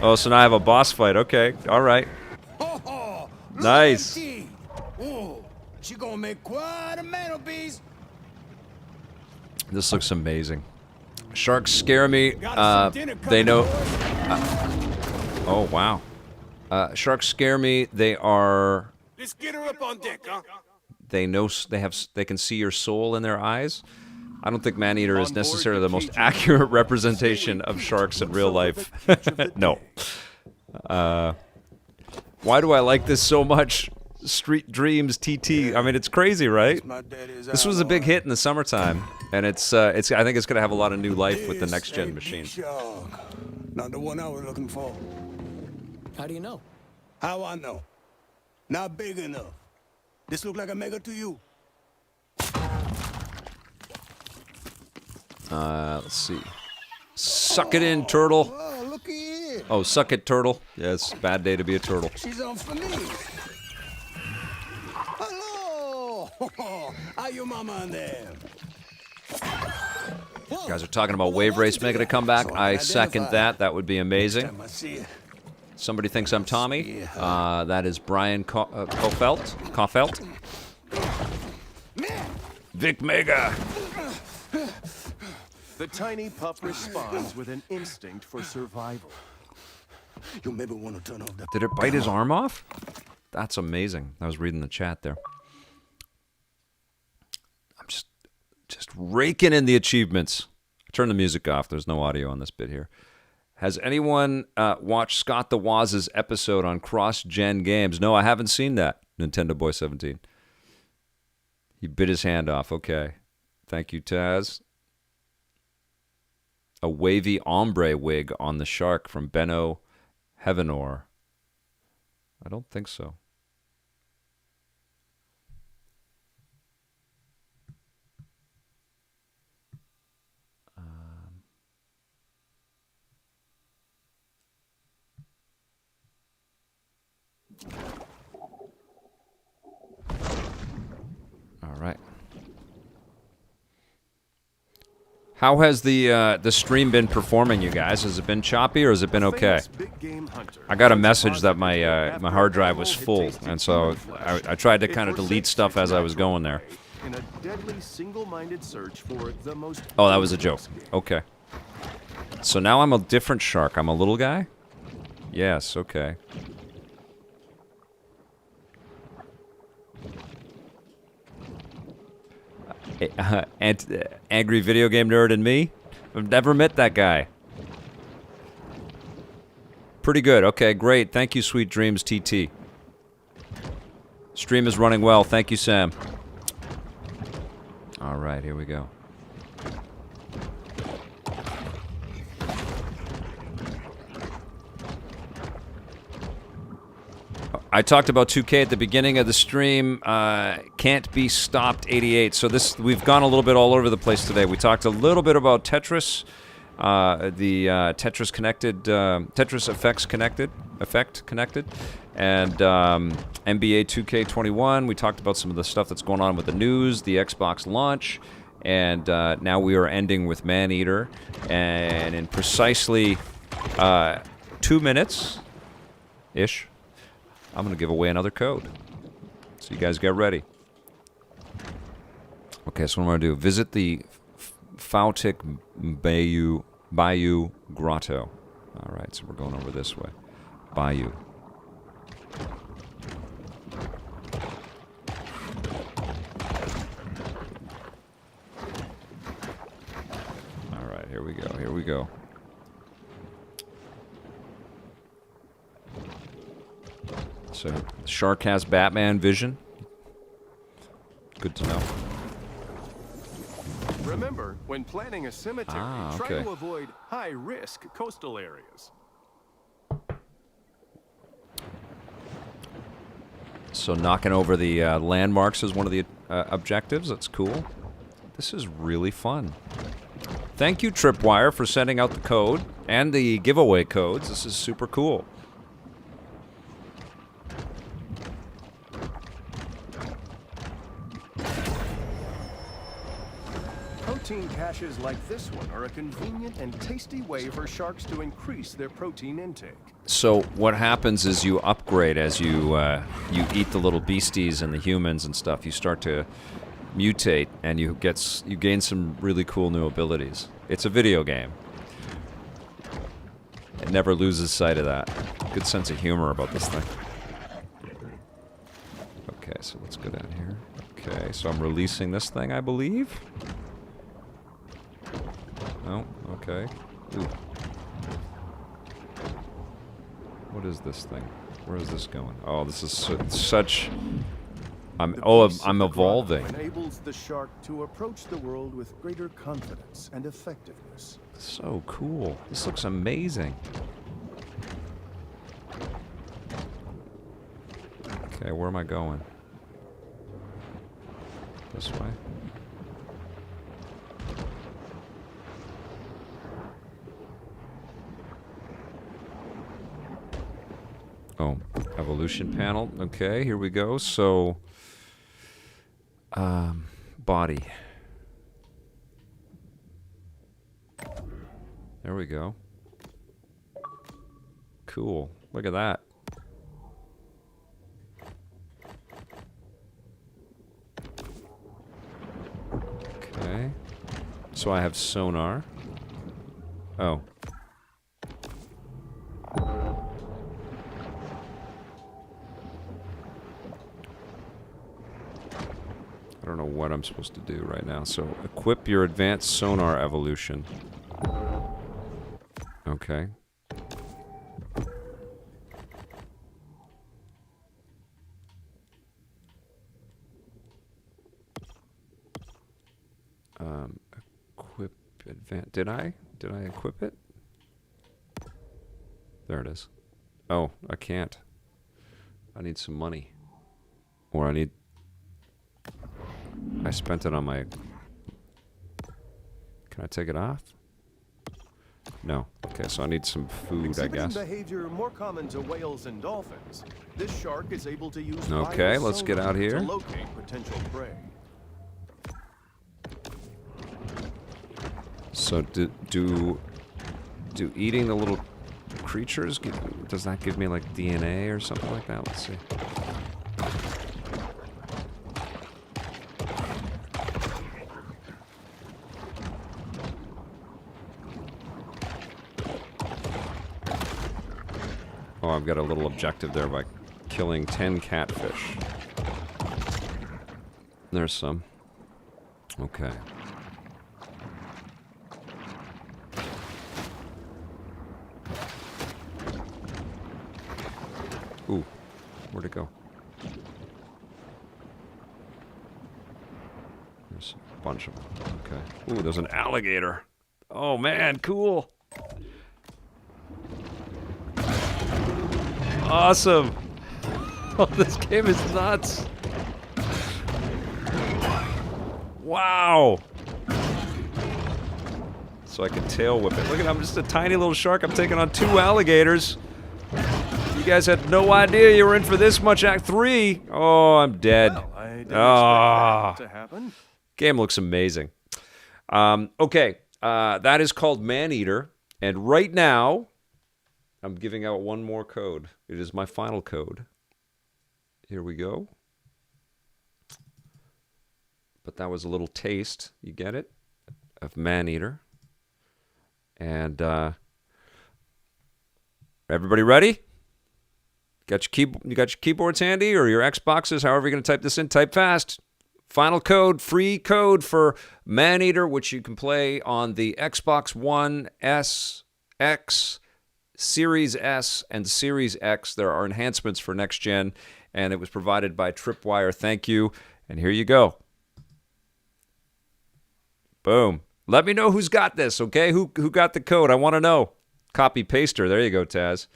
Oh, so now I have a boss fight. Okay, all right. Oh, look Nice. at she. Oh, she gonna make quite a mantelpiece. This looks amazing. Sharks scare me. Got us some dinner They coming, know. boys. Oh wow. Sharks scare me. They are. Let's get her up on deck, huh? They know. They can see your soul in their eyes. I don't think Maneater is On board necessarily the the most Cajun accurate representation of sharks in real life. No. Why do I like this so much? Street Dreams TT. I mean, it's crazy, right? My daddy's This was a big hit in the summertime, and it's. I think it's gonna have a lot of new life with the next gen machine. Shark. Not the one I was looking for. How do you know? How I know? Not big enough. This look like a mega to you. Let's see. Suck it in, turtle. Oh, looky here. Oh, suck it, turtle. Yeah, it's a bad day to be a turtle. She's on for me. Hello. How your mama in there? You guys are talking about Wave Race making a comeback. I second that. That would be amazing. Time I see it. Somebody thinks I'm Tommy. That is Brian Kaufelt. Vic Mega. The tiny pup responds with an instinct for survival. You maybe want to turn off that. Did it bite his arm off? That's amazing. I was reading the chat there. I'm just raking in the achievements. Turn the music off. There's no audio on this bit here. Has anyone watched Scott the Waz's episode on cross-gen games? No, I haven't seen that. Nintendo Boy 17. He bit his hand off. Okay. Thank you, Taz. A wavy ombre wig on the shark from Benno Heavenor. I don't think so. All right. How has the stream been performing, you guys? Has it been choppy or has it been okay? I got a message that my my hard drive was full, and so I tried to kind of delete stuff as I was going there. In a deadly single-minded search for the most. Oh, that was a joke. Okay. So now I'm a different shark. I'm a little guy? Yes, okay. Angry video game nerd and me? I've never met that guy. Pretty good. Okay, great. Thank you, Sweet Dreams TT. Stream is running well. Thank you, Sam. All right, here we go. I talked about 2K at the beginning of the stream. Can't be stopped 88. So we've gone a little bit all over the place today. We talked a little bit about Tetris, the Tetris Connected, Tetris Effect Connected, and NBA 2K21. We talked about some of the stuff that's going on with the news, the Xbox launch, and now we are ending with Maneater. And in precisely 2 minutes-ish, I'm going to give away another code. So you guys get ready. Okay, so what I'm going to do, visit the Fautic Bayou Grotto. All right, so we're going over this way. Bayou. All right, here we go, here we go. So, Shark has Batman vision. Good to know. Remember, when planning a cemetery, try okay. to avoid high-risk coastal areas. So knocking over the landmarks is one of the objectives. That's cool. This is really fun. Thank you, Tripwire, for sending out the code and the giveaway codes. This is super cool. protein caches like this one are a convenient and tasty way for sharks to increase their protein intake. So what happens is you upgrade as you eat the little beasties and the humans and stuff. You start to mutate, and you gain some really cool new abilities. It's a video game. It never loses sight of that. Good sense of humor about this thing. Okay, so let's go down here. Okay, so I'm releasing this thing, I believe. Oh, okay. Ooh. What is this thing? Where is this going? Oh, this is such... I'm evolving. Enables the shark to approach the world with greater confidence and effectiveness. So cool. This looks amazing. Okay, where am I going? This way? Oh, evolution panel. Okay, here we go. So, body. There we go. Cool. Look at that. Okay. So I have sonar. Oh. I don't know what I'm supposed to do right now. So equip your advanced sonar evolution. Okay. Equip advanced. Did I equip it? There it is. Oh, I can't. I need some money. Or I spent it on my... Can I take it off? No. Okay, so I need some food, I guess. Behavior more common to whales and dolphins. This shark is able to use okay, let's get out here. To locate potential prey. So do eating the little creatures does that give me like DNA or something like that? Let's see. Oh, I've got a little objective there by killing 10 catfish. There's some. Okay. Ooh, where'd it go? There's a bunch of them. Okay. Ooh, there's an alligator. Oh man, cool. Awesome. Oh, this game is nuts. Wow. So I can tail whip it. Look at, I'm just a tiny little shark. I'm taking on 2 alligators. You guys had no idea you were in for this much. Act 3. Oh, I'm dead. Well, I didn't expect that to happen. Game looks amazing. Okay, that is called Maneater. And right now, I'm giving out one more code. It is my final code. Here we go. But that was a little taste, you get it, of Maneater. And everybody ready? You got your keyboards handy or your Xboxes, however you're going to type this in, type fast. Final code, free code for Maneater, which you can play on the Xbox One S, X, Series S, and Series X. There are enhancements for next gen, and it was provided by Tripwire. Thank you. And here you go. Boom. Let me know who's got this, okay? Who got the code? I want to know. Copy paster. There you go, Taz.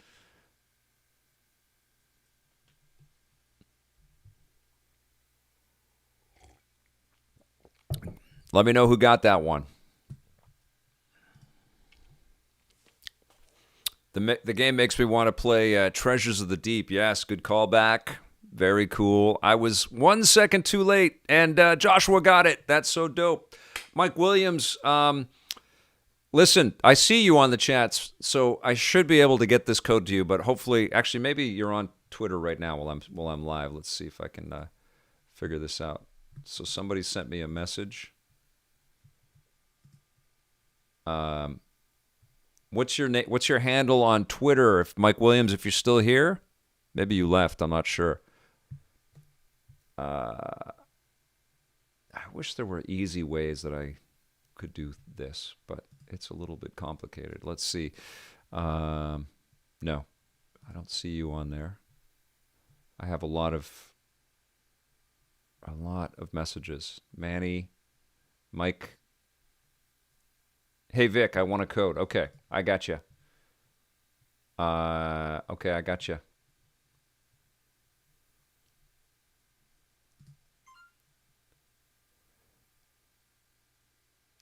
Let me know who got that one. The game makes me want to play Treasures of the Deep. Yes, good callback. Very cool. I was 1 second too late, and Joshua got it. That's so dope. Mike Williams, listen, I see you on the chats, so I should be able to get this code to you, but hopefully, actually, maybe you're on Twitter right now while I'm live. Let's see if I can figure this out. So somebody sent me a message. What's your name? What's your handle on Twitter? If Mike Williams, if you're still here, maybe you left. I'm not sure. I wish there were easy ways that I could do this, but it's a little bit complicated. Let's see. No, I don't see you on there. I have a lot of messages. Manny, Mike. Hey Vic, I want a code. Okay, I got you. Okay, I got you.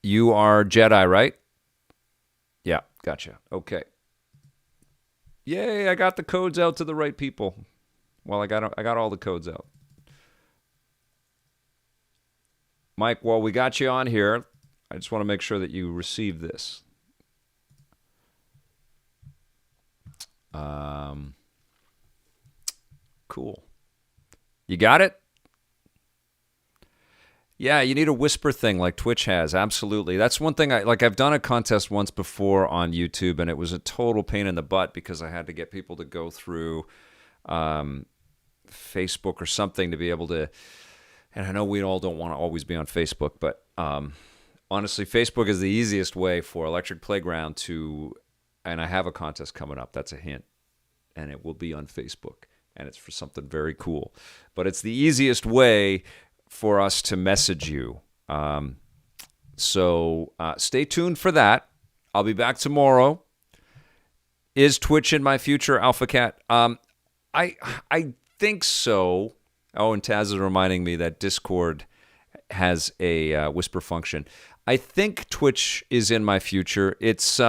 You are Jedi, right? Yeah, gotcha. Okay. Yay, I got the codes out to the right people. Well, I got all the codes out. Mike, while we got you on here, I just want to make sure that you receive this. Cool. You got it? Yeah, you need a whisper thing like Twitch has. Absolutely. That's one thing I've done a contest once before on YouTube, and it was a total pain in the butt because I had to get people to go through Facebook or something to be able to, and I know we all don't want to always be on Facebook, but honestly, Facebook is the easiest way for Electric Playground to, and I have a contest coming up. That's a hint. And it will be on Facebook. And it's for something very cool. But it's the easiest way for us to message you. So stay tuned for that. I'll be back tomorrow. Is Twitch in my future, Alpha Cat? I think so. Oh, and Taz is reminding me that Discord has a whisper function. I think Twitch is in my future. It's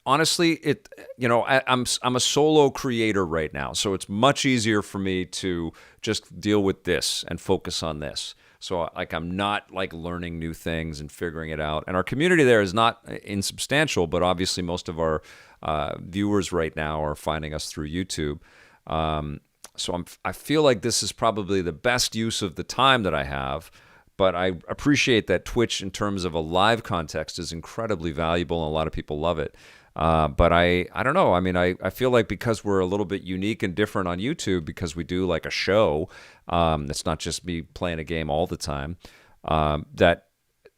honestly, I'm a solo creator right now, so it's much easier for me to just deal with this and focus on this. So I'm not learning new things and figuring it out. And our community there is not insubstantial, but obviously most of our viewers right now are finding us through YouTube. So I feel like this is probably the best use of the time that I have. But I appreciate that Twitch, in terms of a live context, is incredibly valuable, and a lot of people love it. But I don't know. I mean, I feel like because we're a little bit unique and different on YouTube, because we do like a show, it's not just me playing a game all the time, that,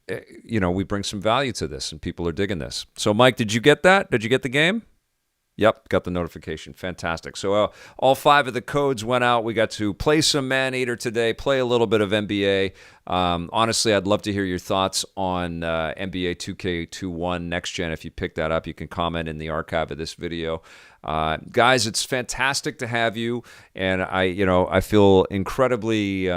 we bring some value to this, and people are digging this. So, Mike, did you get that? Did you get the game? Yep, got the notification. Fantastic. So all 5 of the codes went out. We got to play some Maneater today, play a little bit of NBA. Honestly, I'd love to hear your thoughts on NBA 2K21 Next Gen. If you pick that up, you can comment in the archive of this video. Guys, it's fantastic to have you, and I feel incredibly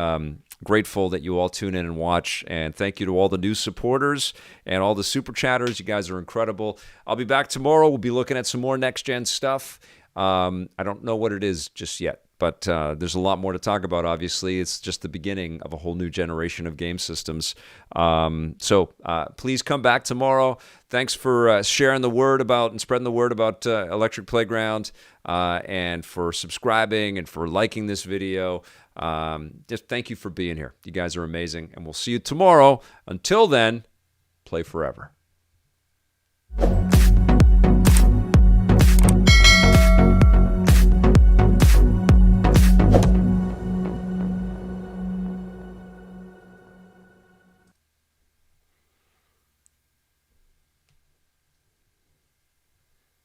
grateful that you all tune in and watch, and thank you to all the new supporters and all the super chatters. You guys are incredible. I'll be back tomorrow. We'll be looking at some more next-gen stuff. I don't know what it is just yet, but there's a lot more to talk about, obviously. It's just the beginning of a whole new generation of game systems. So please come back tomorrow. Thanks for sharing the word about and spreading the word about Electric Playground, and for subscribing and for liking this video. Just thank you for being here. You guys are amazing, and we'll see you tomorrow. Until then, play forever.